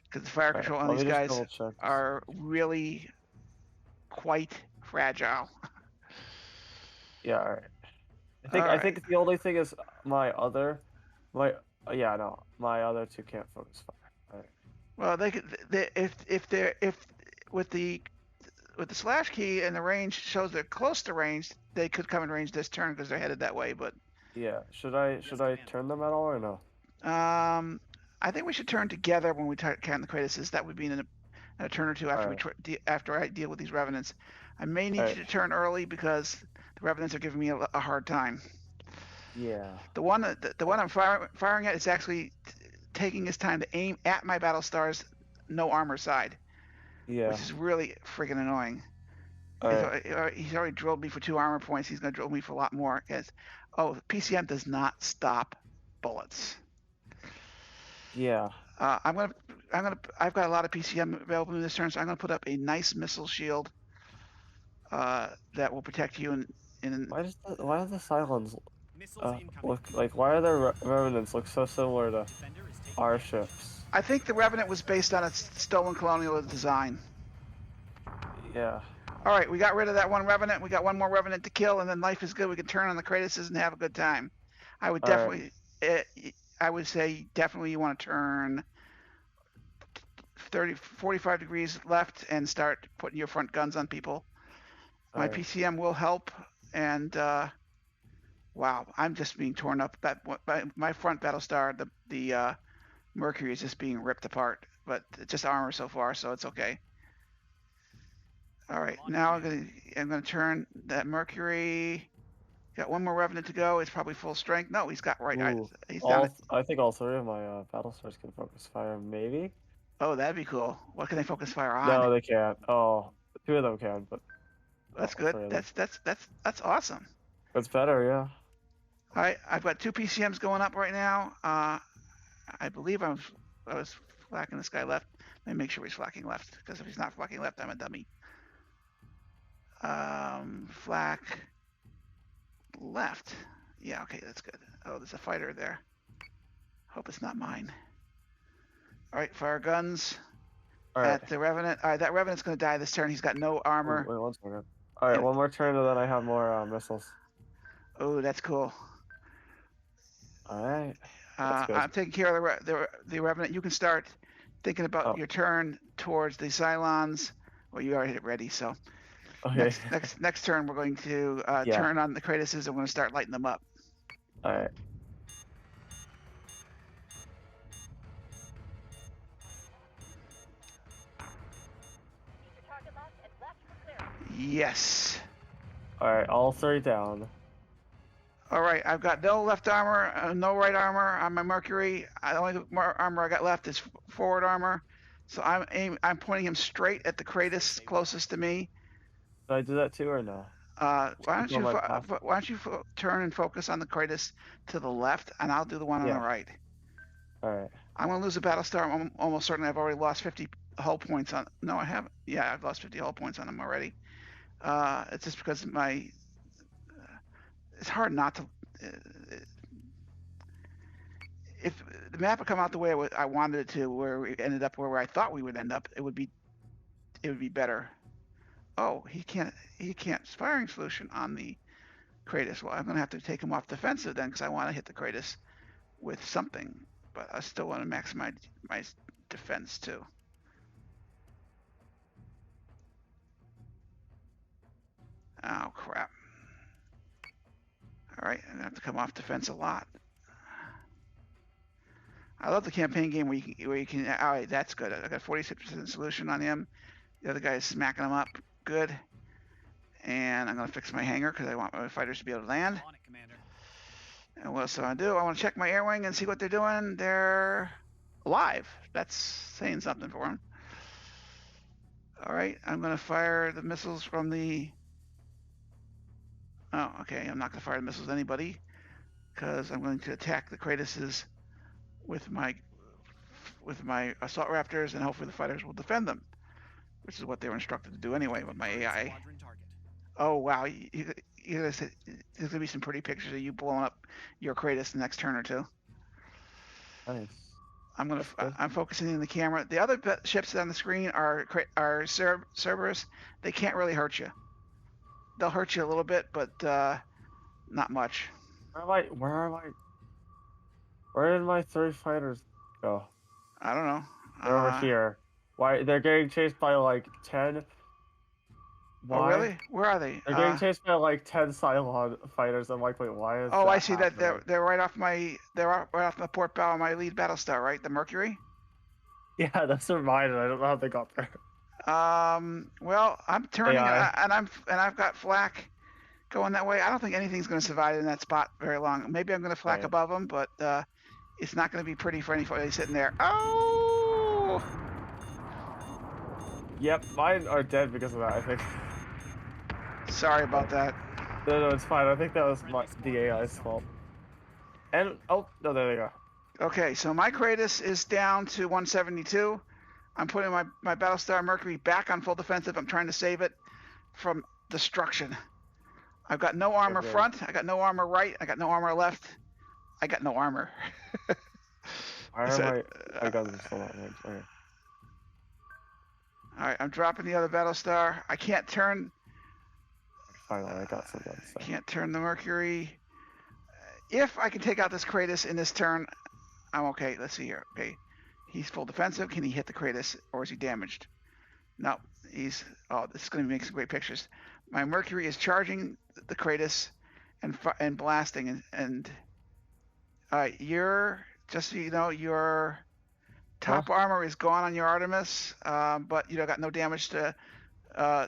Because the fire control on these guys are really quite fragile. Yeah, all right. I think the only thing is my other 2 can't focus fire. All right. Well, if with the slash key and the range shows they're close to range, they could come in range this turn because they're headed that way. But yeah, should I turn them at all or no? I think we should turn together when we count the Kratoses. That would be in a turn or two after after I deal with these revenants. I may need you to turn early because the revenants are giving me a hard time. Yeah. The one I'm firing at is actually taking his time to aim at my Battlestar's no armor side. Yeah. Which is really friggin' annoying. Alright. He's already drilled me for 2 armor points. He's going to drill me for a lot more. Oh, PCM does not stop bullets. Yeah. I've got a lot of PCM available in this turn, so I'm gonna put up a nice missile shield that will protect you in. Why do the Cylons why are their Revenants look so similar to our ships? I think the Revenant was based on its stolen colonial design. Yeah. All right, we got rid of that one Revenant. We got one more Revenant to kill, and then life is good. We can turn on the Kratuses and have a good time. I would definitely, I would say definitely you want to turn 45 degrees left and start putting your front guns on people. My PCM will help, and wow, I'm just being torn up. My front Battlestar, the Mercury is just being ripped apart, but it's just armor so far, so it's okay. All right, now I'm gonna turn that Mercury. Got one more Revenant to go. It's probably full strength. No, he's got he's down. I think all 3 of my Battlestars can focus fire, maybe. Oh, that'd be cool. What can they focus fire on? No, they can't. Oh, 2 of them can, but that's good. That's awesome. That's better, yeah. All right, I've got 2 PCMs going up right now. I believe I was flacking this guy left. Let me make sure he's flacking left, because if he's not flacking left, I'm a dummy. Flak left. Yeah, okay, that's good. Oh, there's a fighter there. Hope it's not mine. All right, fire guns at the Revenant. All right, that Revenant's going to die this turn. He's got no armor. Wait 1 second. All right, one more turn, and then I have more missiles. Oh, that's cool. All right. I'm taking care of the Revenant. You can start thinking about your turn towards the Cylons. Well, you already hit ready, so okay. Next turn we're going to turn on the Kratuses, and we're going to start lighting them up. All right. Yes. All right, all 3 down. All right, I've got no left armor, no right armor on my Mercury. The only armor I got left is forward armor. So I'm pointing him straight at the Kratos closest to me. Did I do that too or no? Why don't you turn and focus on the Kratos to the left, and I'll do the one on the right. All right. I'm gonna lose a Battlestar. I'm almost certain I've already lost 50 hull points on. No, I haven't. Yeah, I've lost 50 hull points on him already. It's just because it's hard not to. If the map had come out the way I wanted it to, where we ended up where I thought we would end up, it would be better. Oh, he can't firing solution on the Kratos. Well, I'm gonna have to take him off defensive then, because I want to hit the Kratos with something, but I still want to maximize my defense too. Oh crap. All right, I'm gonna have to come off defense a lot. I love the campaign game where you can. All right, that's good. I got 46% solution on him. The other guy is smacking him up. Good. And I'm gonna fix my hangar because I want my fighters to be able to land. On it, Commander. And what else do I do? I want to check my air wing and see what they're doing. They're alive. That's saying something for them. All right, I'm gonna fire the missiles from the. Oh, okay. I'm not gonna fire the missiles at anybody because I'm going to attack the Kratuses with my assault raptors, and hopefully the fighters will defend them, which is what they were instructed to do anyway with my AI. Oh wow, there's gonna be some pretty pictures of you blowing up your Kratos the next turn or two. Nice. I'm focusing in the camera. The other ships on the screen are Cerberus. They can't really hurt you. They'll hurt you a little bit, but not much. Where did my 3 fighters go? I don't know. They're over here. Why? They're getting chased by like 10. Why? Oh really? Where are they? They're getting chased by like 10 Cylon fighters. I'm like, wait, why is? Oh, that I see happening? that they're right off my the port bow of my lead Battlestar, right? The Mercury. Yeah, that's mine. I don't know how they got there. Well, I'm turning and I've got flak going that way. I don't think anything's going to survive in that spot very long. Maybe I'm going to flak above them, but it's not going to be pretty for anybody sitting there. Oh! Yep, mine are dead because of that, I think. Sorry about that. No, it's fine. I think that was the AI's fault. And oh no, there they go. Okay, so my Kratos is down to 172. I'm putting my Battlestar Mercury back on full defensive. I'm trying to save it from destruction. I've got no armor front. I got no armor right. I got no armor left. I got no armor. I got this. Hold on. Okay. All right, I'm dropping the other Battlestar. I can't turn. Finally, I got something. Can't turn the Mercury. If I can take out this Kratos in this turn, I'm okay. Let's see here. Okay, he's full defensive. Can he hit the Kratos, or is he damaged? No, he's. Oh, this is going to make some great pictures. My Mercury is charging the Kratos and blasting and all right, just so you know, your top armor is gone on your Artemis, but you got no damage to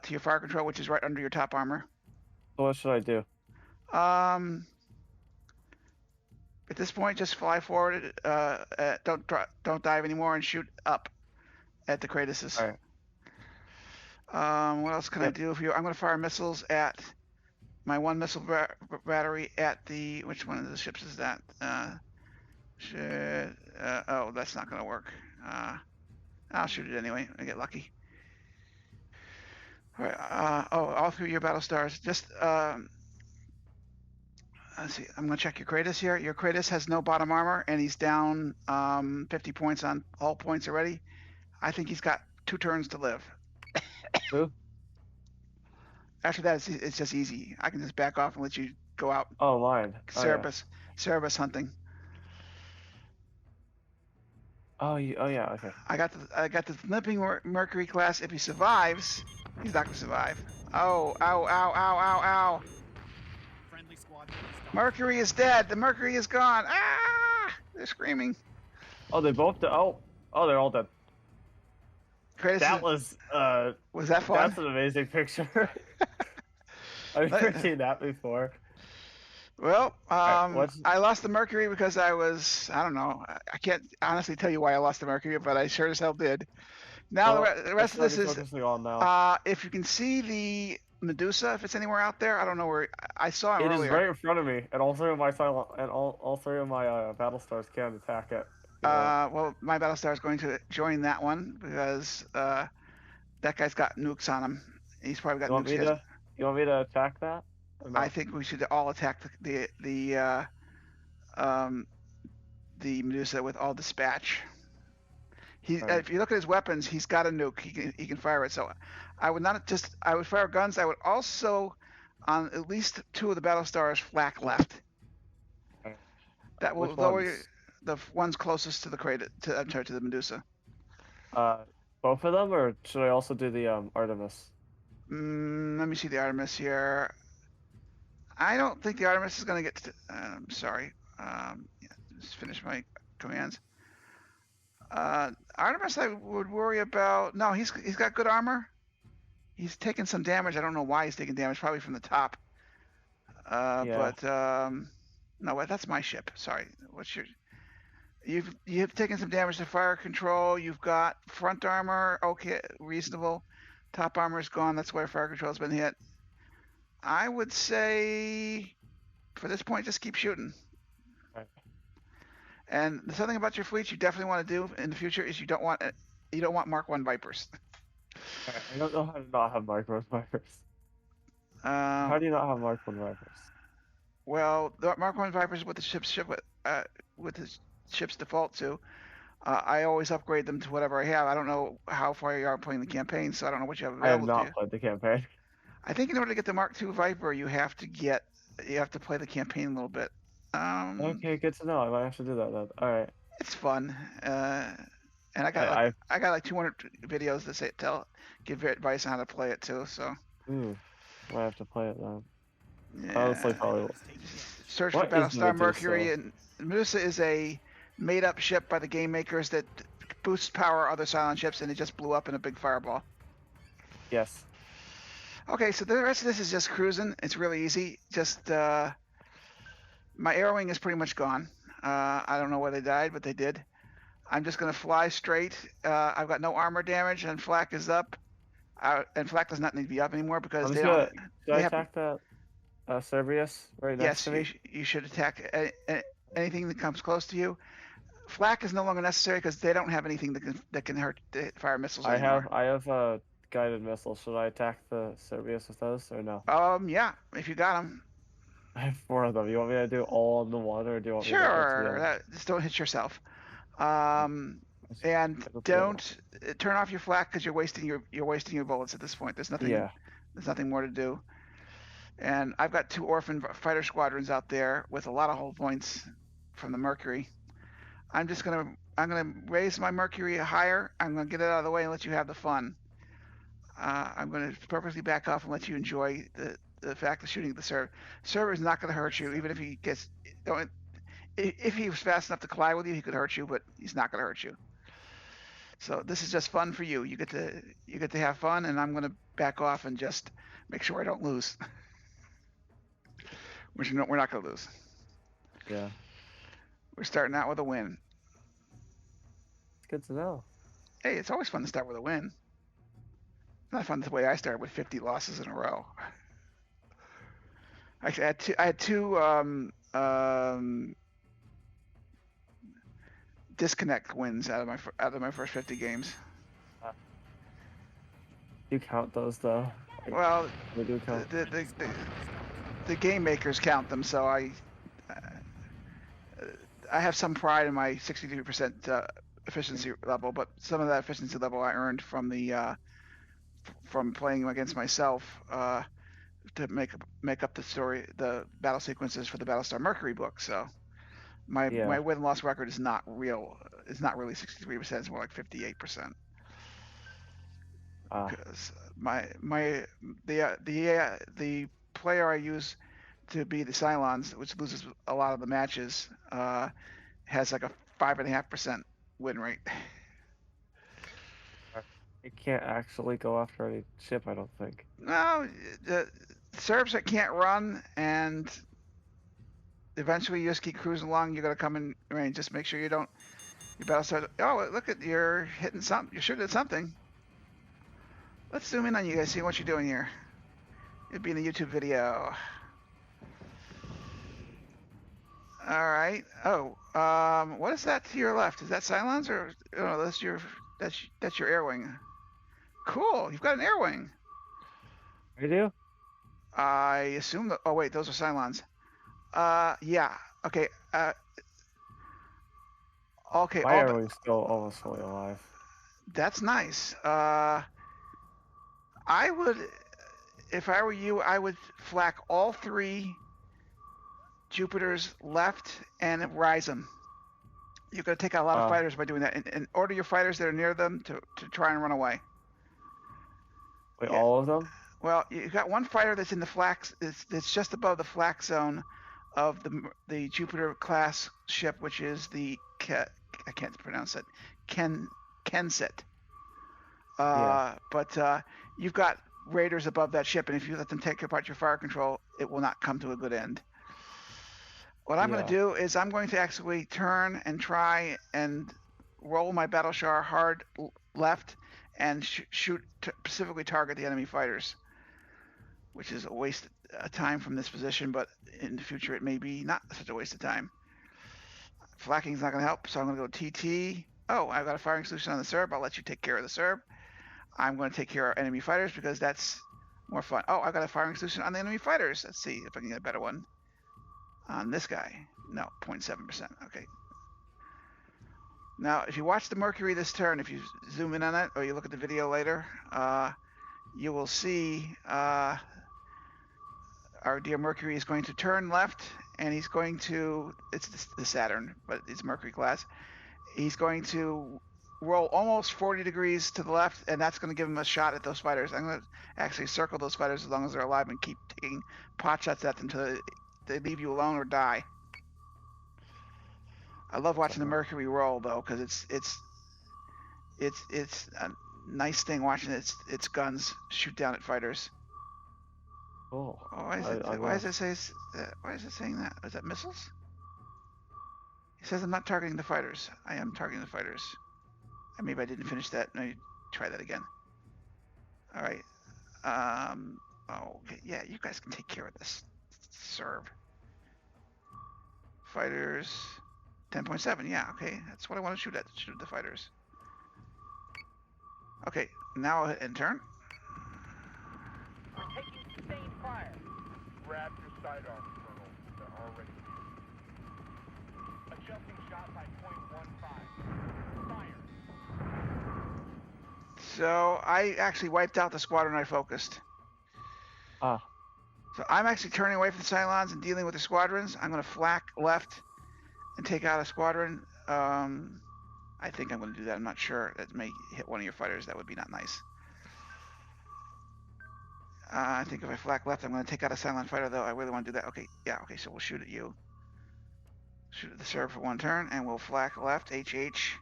your fire control, which is right under your top armor. So what should I do? At this point, just fly forward. Don't dive anymore and shoot up at the Kratoses. All right. What else can I do for you? I'm going to fire missiles at my one missile battery at the. Which one of the ships is that? Oh, that's not going to work. I'll shoot it anyway. I get lucky. All right. All three of your battle stars. Just let's see. I'm going to check your Kratos here. Your Kratos has no bottom armor, and he's down 50 points on all points already. I think he's got 2 turns to live. Who? After that, it's just easy. I can just back off and let you go out. Oh, mine. Cerebus hunting. Oh yeah. Okay. I got the limping Mercury class. If he survives, he's not gonna survive. Oh, ow, ow, ow, ow, ow. Friendly squad. Mercury is dead. The Mercury is gone. Ah! They're screaming. Oh, they both. Oh, they're all dead. Kratos that was that fun? That's an amazing picture. I've never seen that before. Well, I lost the Mercury because I don't know. I can't honestly tell you why I lost the Mercury, but I sure as hell did. Now the rest of this is, if you can see the Medusa, if it's anywhere out there, I don't know where. I saw him earlier. It is right in front of me, and all three of my battle stars can't attack it. Well, my Battlestar is going to join that one because that guy's got nukes on him. He's probably got nukes. You want me to attack that? I think we should all attack the Medusa with all dispatch. If you look at his weapons, he's got a nuke. He can fire it. So I would fire guns. I would also, on at least 2 of the Battlestars, flak left. That will lower the ones closest to the to the Medusa. Both of them, or should I also do the Artemis? Let me see the Artemis here. I don't think the Artemis is going to get to. I'm sorry. Just finish my commands. Artemis, I would worry about. No, he's got good armor. He's taking some damage. I don't know why he's taking damage. Probably from the top. But no, that's my ship. Sorry. What's your? You've taken some damage to fire control. You've got front armor. Okay, reasonable. Top armor is gone. That's why fire control has been hit. I would say, for this point, just keep shooting. Right. And the something about your fleets you definitely want to do in the future is you don't want Mark I Vipers. Right. I don't know how to not have Mark I Vipers. How do you not have Mark I Vipers? Well, the Mark I Vipers with the ship's default to. I always upgrade them to whatever I have. I don't know how far you are playing the campaign, so I don't know what you have available to you. I have not played the campaign. I think in order to get the Mark II Viper, you have to play the campaign a little bit. Okay, good to know. I might have to do that then. All right. It's fun, and I got like 200 videos that give advice on how to play it too. So. Ooh, I have to play it then. Yeah. Honestly, probably. Search for Battlestar Mercury, and Medusa is a made-up ship by the game makers that boosts power other Cylon ships, and it just blew up in a big fireball. Yes. Okay, so the rest of this is just cruising. It's really easy. Just my air wing is pretty much gone. I don't know where they died, but they did. I'm just going to fly straight. I've got no armor damage, and flak is up. And flak does not need to be up anymore because I'm they just don't. gonna. Should I They have. attack that Cerberus right next Yes, to me? you should attack anything that comes close to you. Flak is no longer necessary because they don't have anything that can hurt fire missiles anymore. I have a guided missile. Should I attack the Cerberus with those or no? Yeah, if you got them. I have 4 of them. You want me to do all on the one, or do you want me to get to Sure, them? just don't hit yourself. And don't turn off your flak because you're wasting your bullets at this point. Yeah. There's nothing more to do. And I've got 2 orphan fighter squadrons out there with a lot of hull points from the Mercury. I'm gonna raise my Mercury higher. I'm gonna get it out of the way and let you have the fun. I'm gonna purposely back off and let you enjoy the fact of shooting the server. Server is not gonna hurt you, even if he gets. Don't, if he was fast enough to collide with you, he could hurt you, but he's not gonna hurt you. So this is just fun for you. You get to have fun, and I'm gonna back off and just make sure I don't lose. Which we're not gonna lose. Yeah. We're starting out with a win. It's good to know. Hey, it's always fun to start with a win. It's not fun the way I started with 50 losses in a row. Actually, I had two disconnect wins out of my first 50 games. You count those though? Well, We do count. the game makers count them, so I have some pride in my 63% efficiency level, but some of that efficiency level I earned from from playing against myself to make up the battle sequences for the Battlestar Mercury book. So my win loss record is not real. It's not really 63%. It's more like 58%. Because the player I use to be the Cylons, which loses a lot of the matches, has like a 5.5% win rate. It can't actually go after any ship, I don't think. No, the Serbs that can't run, and eventually you just keep cruising along. You're gonna come in range. Just make sure you don't. Your battle starts. Oh, look at you're hitting something. You're shooting at something. Let's zoom in on you guys. See what you're doing here. It'd be in the YouTube video. All right. Oh, what is that to your left? Is that Cylons or no? That's your air wing. Cool. You've got an air wing. You do? I assume that. Oh wait, those are Cylons. Yeah. Okay. Okay. My air wing's still almost fully alive. That's nice. I would, if I were you, I would flak all 3 Jupiters left and rise them. You're going to take out a lot of fighters by doing that, and order your fighters that are near them to try and run away. Wait, all of them? Well, you've got one fighter that's in the flak. That's just above the flak zone of the Jupiter class ship, which is the I can't pronounce it. Kenset. But you've got raiders above that ship, and if you let them take apart your fire control, it will not come to a good end. What I'm going to do is I'm going to actually turn and try and roll my Battleshar hard left and shoot specifically target the enemy fighters, which is a waste of time from this position, but in the future it may be not such a waste of time. Flakking is not going to help, so I'm going to go TT. Oh, I've got a firing solution on the Serb. I'll let you take care of the Serb. I'm going to take care of enemy fighters because that's more fun. Oh, I've got a firing solution on the enemy fighters. Let's see if I can get a better one on this guy. No, 0.7%. Okay. Now, if you watch the Mercury this turn, if you zoom in on it or you look at the video later, you will see our dear Mercury is going to turn left, and he's going to, it's the Saturn, but it's Mercury class. He's going to roll almost 40 degrees to the left, and that's going to give him a shot at those fighters. I'm going to actually circle those fighters as long as they're alive and keep taking pot shots at them until they leave you alone or die. I love watching the Mercury roll though, because it's a nice thing watching its guns shoot down at fighters. Oh. Why is it saying that? Is that missiles? He says I'm not targeting the fighters. I am targeting the fighters. Maybe I didn't finish that. Let me try that again. All right. Oh, okay. Yeah, you guys can take care of this. Serve. Fighters. 10.7. Yeah, okay. That's what I want to shoot at. Shoot at the fighters. Okay. Now I'll hit end turn. We're taking sustained fire. Raptor sidearm kernel. They're already used. Adjusting shot by 0.15. Fire. So I actually wiped out the squadron I focused. Ah, So I'm actually turning away from the Cylons and dealing with the squadrons. I'm going to flak left and take out a squadron. I think I'm going to do that. I'm not sure. That may hit one of your fighters. That would be not nice. I think if I flak left, I'm going to take out a Cylon fighter, though. I really want to do that. Okay, yeah, okay, so we'll shoot at you. Shoot at the serve for one turn, and we'll flak left, HH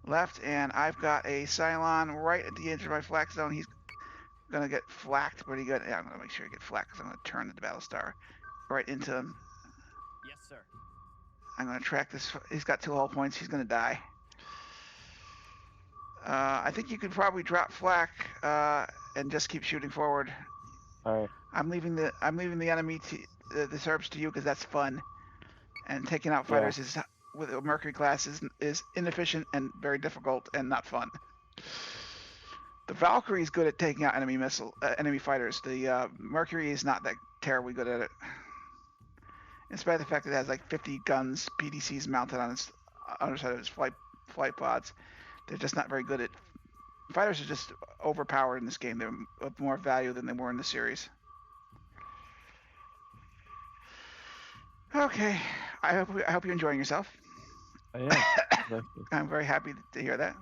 left, and I've got a Cylon right at the edge of my flak zone. He's going to get flaked pretty good. Yeah, I'm going to make sure he gets flaked because I'm going to turn the Battlestar right into him. Yes, sir. I'm going to track this. He's got 2 hull points. He's going to die. I think you could probably drop flak and just keep shooting forward. all right. I'm leaving the enemy the Serbs to you because that's fun. And taking out fighters is with a Mercury class is inefficient and very difficult and not fun. The Valkyrie is good at taking out enemy fighters. The Mercury is not that terribly good at it. In spite of the fact that it has like 50 guns, PDCs mounted on its underside of its flight pods, they're just not very good at. Fighters are just overpowered in this game. They're of more value than they were in the series. Okay, I hope you're enjoying yourself. I am. Exactly. I'm very happy to hear that.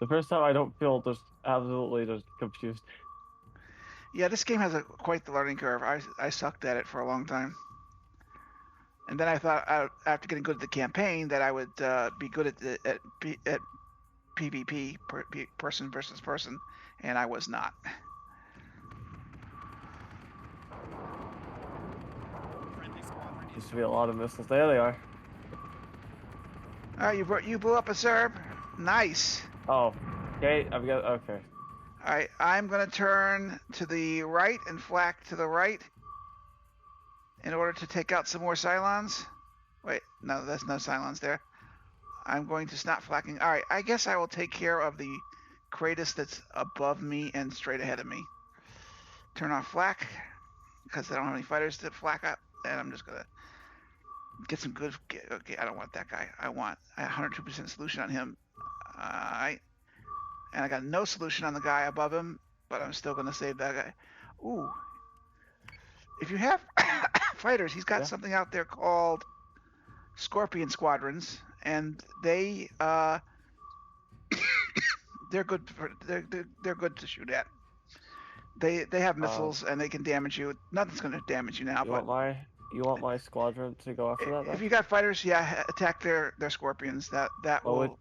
The first time I don't feel just absolutely just confused. Yeah, this game has quite the learning curve. I sucked at it for a long time. And then I thought after getting good at the campaign that I would be good at PvP, person versus person, and I was not. Friendly squadron Used to be a lot of missiles. There they are. All right, you blew up a Serb. Nice. Oh, okay. I've got okay. All right, I'm gonna turn to the right and flak to the right in order to take out some more Cylons. Wait, no, there's no Cylons there. I'm going to stop flacking. All right, I guess I will take care of the Kratos that's above me and straight ahead of me. Turn off flak because I don't have any fighters to flak up, and I'm just gonna get some good. Okay, I don't want that guy. I want a 102% solution on him. All right, and I got no solution on the guy above him, but I'm still gonna save that guy. Ooh, if you have fighters, he's got something out there called Scorpion Squadrons, and they they're good to shoot at. They have missiles and they can damage you. Nothing's going to damage you now. You want my squadron to go after that? If you got fighters, yeah, attack their Scorpions. That will.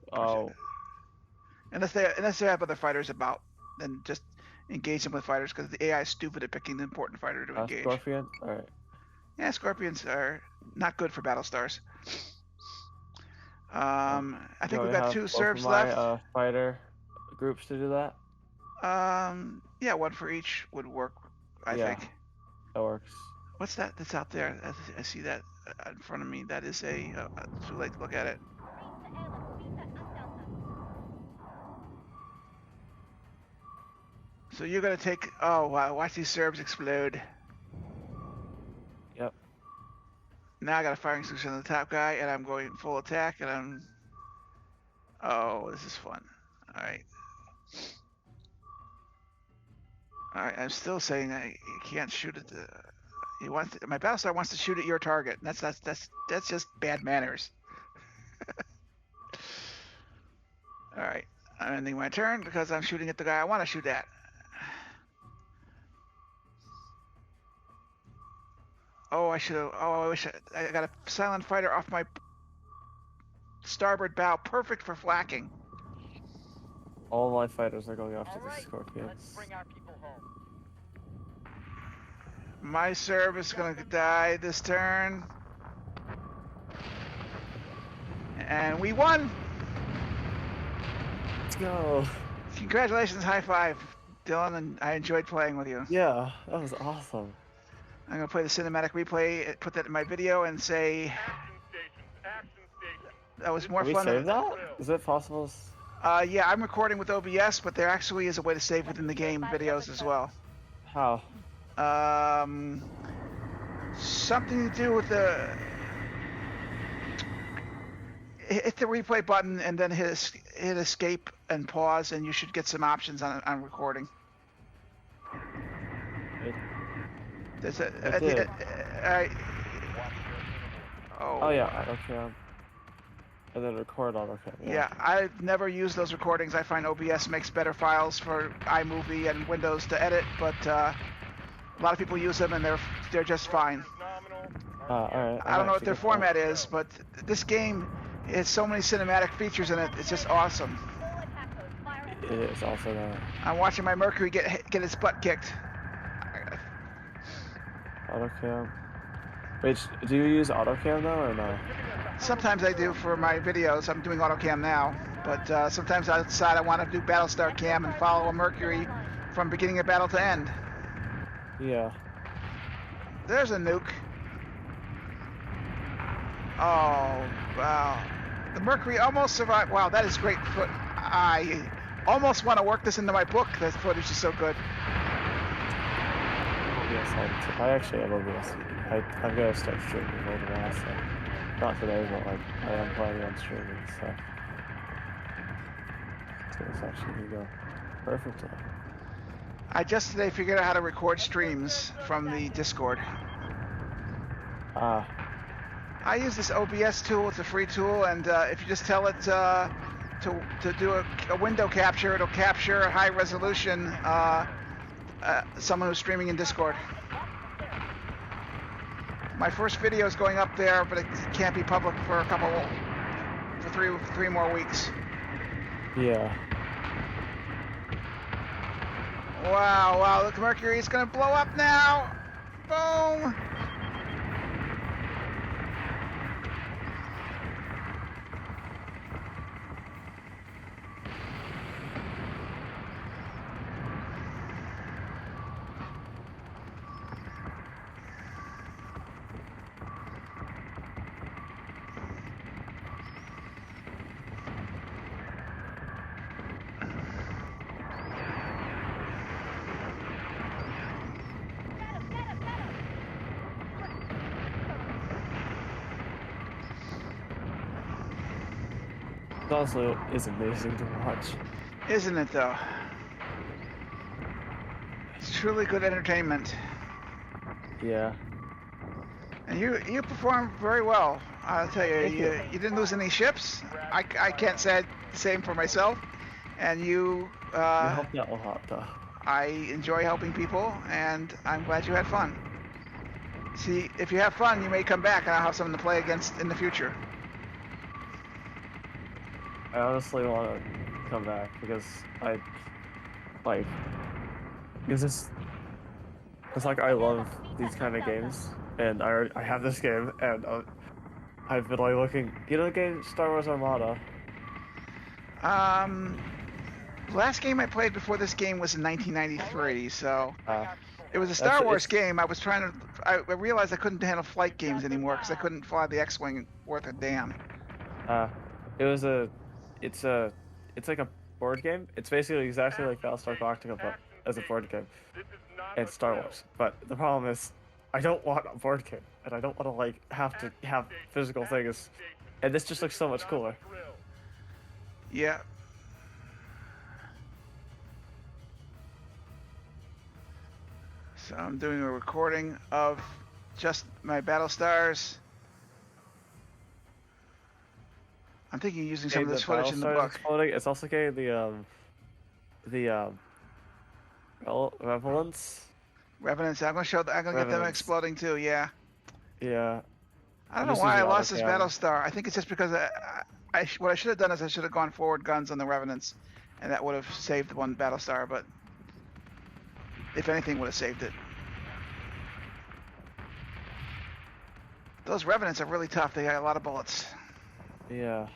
Unless they have other fighters about, then just engage them with fighters because the AI is stupid at picking the important fighter to engage. Scorpion. All right. Yeah, Scorpions are not good for battle stars. I think we've got 2 Serbs left. Fighter groups to do that. Yeah, 1 for each would work. I think that works. What's that that's out there? I see that in front of me. That is a. Too late to look at it. So you're gonna take. Oh wow! Watch these Serbs explode. Yep. Now I got a firing solution on the top guy, and I'm going full attack, and I'm. Oh, this is fun. All right. All right. I'm still saying I can't shoot at the. My Battlestar wants to shoot at your target. That's just bad manners. All right. I'm ending my turn because I'm shooting at the guy I want to shoot at. Oh, I should have. Oh, I wish I got a silent fighter off my starboard bow, perfect for flacking. All my fighters are going after the Scorpions. Let's bring our people home. My serve is going to die this turn, and we won. Let's go. Congratulations! High five. Dylan, and I enjoyed playing with you. Yeah, that was awesome. I'm gonna play the cinematic replay, put that in my video, and say Action stations. that was more Can we fun. save that? Is it possible? Yeah, I'm recording with OBS, but there actually is a way to save within the game videos as well. How? Something to do with the hit the replay button and then hit escape and pause, and you should get some options on recording. There's a. I did. Oh yeah, okay. And then record on okay. Yeah, I've never used those recordings. I find OBS makes better files for iMovie and Windows to edit, but a lot of people use them and they're just fine. All right. I don't know what their format is, but this game has so many cinematic features in it. It's just awesome. It is also that. I'm watching my Mercury get his butt kicked. AutoCam. Wait, do you use AutoCam though or no? Sometimes I do for my videos. I'm doing AutoCam now, but sometimes I decide I want to do Battlestar Cam and follow a Mercury from beginning of battle to end. Yeah. There's a nuke. Oh, wow. The Mercury almost survived. Wow, that is great. I almost want to work this into my book. That footage is so good. Yes, I actually have OBS. I'm gonna start streaming later on, so not today, but like I am planning on streaming, so it's actually gonna go perfectly. I just today figured out how to record streams from the Discord. Ah. I use this OBS tool. It's a free tool, and if you just tell it to do a window capture, it'll capture a high resolution someone who's streaming in Discord. My first video is going up there, but it can't be public for three more weeks. Yeah. Wow, look, Mercury is gonna blow up now. Boom. It also is amazing to watch. Isn't it though? It's truly good entertainment. Yeah. And you performed very well. I'll tell you, you didn't lose any ships. I can't say the same for myself. And you helped out a lot though. I enjoy helping people, and I'm glad you had fun. See, if you have fun, you may come back and I'll have someone to play against in the future. I honestly want to come back because it's like I love these kind of games, and I have this game, and I've been like looking. You know the game Star Wars Armada? Last game I played before this game was in 1993, so it was a Star Wars game. I was trying to. I realized I couldn't handle flight games anymore because I couldn't fly the X-wing worth a damn. It's like a board game. It's basically exactly like Battlestar Galactica, but as a board game. And Star Wars. But the problem is, I don't want a board game, and I don't want to like have to have physical things. And this just looks so much cooler. Yeah. So I'm doing a recording of just my battle stars. I'm thinking of using some of this footage in the book. Exploding. It's also getting the Revenants. Revenants. I'm gonna get them exploding too. Yeah. Yeah. I don't know why I lost this battle star. I think it's just because what I should have done is I should have gone forward guns on the Revenants, and that would have saved one battle star. But if anything, would have saved it. Those Revenants are really tough. They got a lot of bullets. Yeah.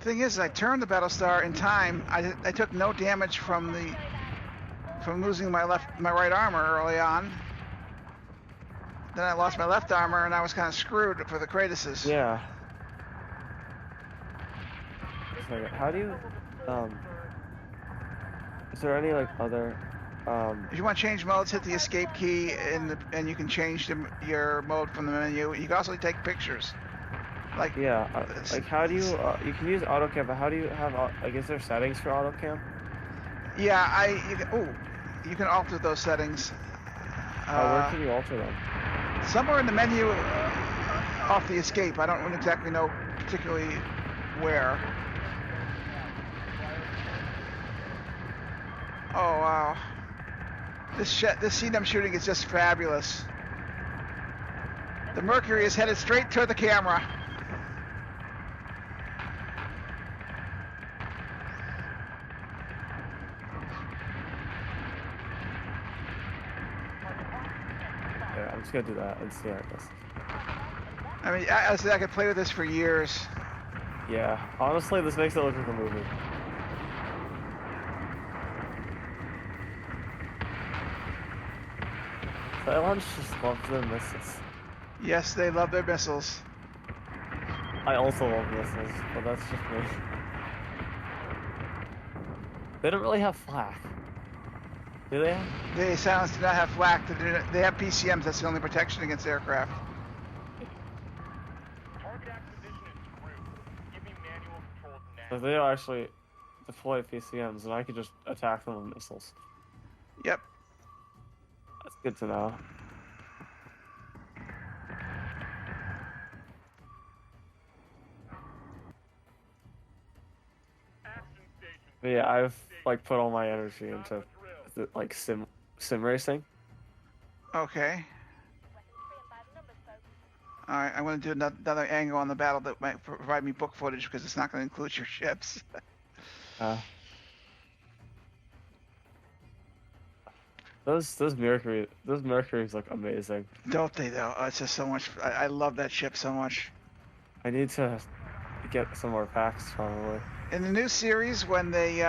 Thing is, I turned the Battlestar in time. I took no damage from losing my right armor early on. Then I lost my left armor, and I was kind of screwed for the Kratoses. Yeah. Like, how do you, is there any, like, other, If you want to change modes, hit the escape key, and you can change your mode from the menu. You can also take pictures. Like, yeah, like, how do you, you can use autocam, but how do you have, like, is there settings for autocam? yeah, you can alter those settings. Where can you alter them? Somewhere in the menu off the escape. I don't exactly know particularly where. Oh wow. This scene I'm shooting is just fabulous. The Mercury is headed straight toward the camera. Yeah, I'm just gonna do that and see how it goes. I mean, I could play with this for years. Yeah, honestly, this makes it look like a movie. Cylons just love their missiles. Yes, they love their missiles. I also love missiles, but that's just me. They don't really have flak. Do they? The Cylons do not have flak. They have PCMs. That's the only protection against aircraft. Target acquisition is screwed. Give me manual controls now. If they actually deploy PCMs, then I could just attack them with missiles. Yep. That's good to know. But yeah, I've like put all my energy into like sim racing. Okay. All right, I'm going to do another angle on the battle that might provide me book footage because it's not going to include your ships. Those Mercuries look amazing. Don't they though? Oh, it's just so much. I love that ship so much. I need to get some more packs probably. In the new series, when they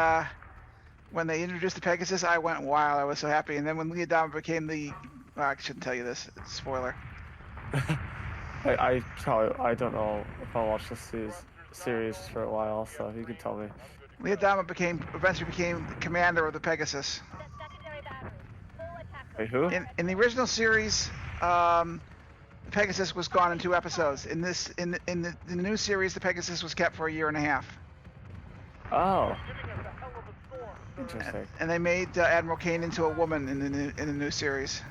introduced the Pegasus, I went wild. I was so happy. And then when Leodama became the, well, I shouldn't tell you this. It's a spoiler. I don't know if I'll watch this series for a while, so you can tell me. Leodama eventually became commander of the Pegasus. Wait, who? In the original series, the Pegasus was gone in 2 episodes. In the new series, the Pegasus was kept for a year and a half. Oh. Interesting. And they made Admiral Kane into a woman in the new series.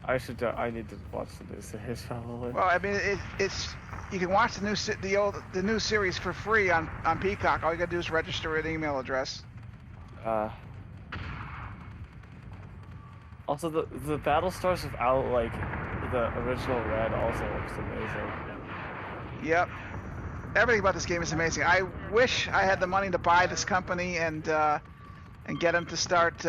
I need to watch the new series probably. Well, I mean, it's you can watch the new series for free on Peacock. All you gotta do is register an email address. Also, the Battlestars without like the original red also looks amazing. Yep. Everything about this game is amazing. I wish I had the money to buy this company and get them to start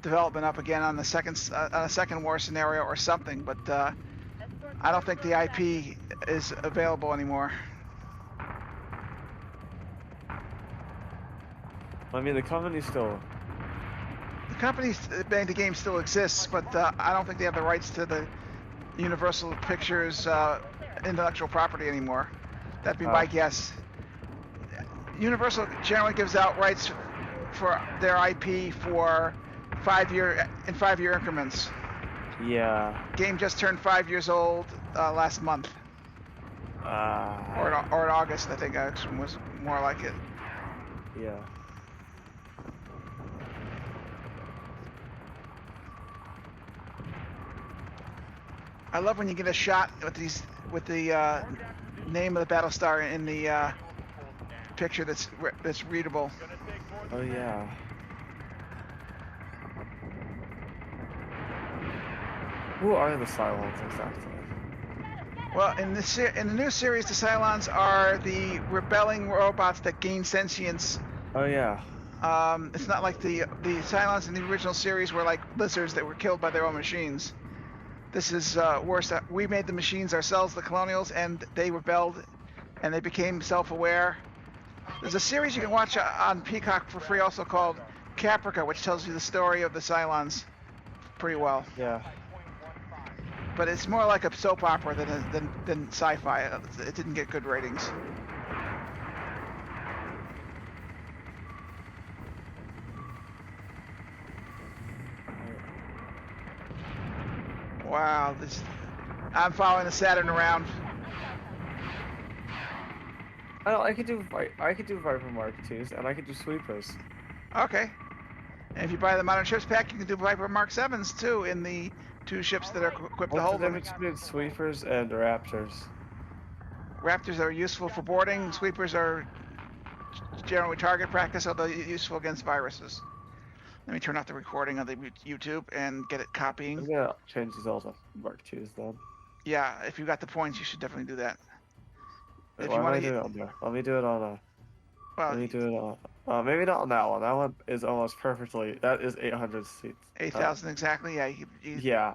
development up again on a second war scenario or something. But I don't think the IP is available anymore. I mean, the company made the game still exists, but I don't think they have the rights to the Universal Pictures intellectual property anymore. That'd be my guess. Universal generally gives out rights for their IP for 5-year increments. Yeah. Game just turned 5 years old last month. Or in August, I think was more like it. Yeah. I love when you get a shot with the name of the Battlestar in the picture that's readable. Oh yeah. Who are the Cylons exactly? Well, in the new series, the Cylons are the rebelling robots that gain sentience. Oh yeah. It's not like the Cylons in the original series were like lizards that were killed by their own machines. This is worse. We made the machines ourselves, the Colonials, and they rebelled, and they became self-aware. There's a series you can watch on Peacock for free, also called Caprica, which tells you the story of the Cylons pretty well. Yeah. But it's more like a soap opera than sci-fi. It didn't get good ratings. Wow, I'm following the Saturn around. I could do Viper Mark IIs, and I could do sweepers. Okay. And if you buy the Modern Ships pack, you can do Viper Mark 7s too in the 2 ships that are equipped to What's the hold them. difference between sweepers and raptors? Raptors are useful for boarding. Sweepers are generally target practice, although useful against viruses. Let me turn off the recording of the YouTube and get it copying. I'm gonna change these all to Mark IIs then. Yeah, if you got the points, you should definitely do that. Wait, If why you am want I to, doing it on there? Let me do it on a. well, Let me do it on. Maybe not on that one. That one is almost perfectly. That is 800 seats. 8,000 exactly. Yeah, Yeah,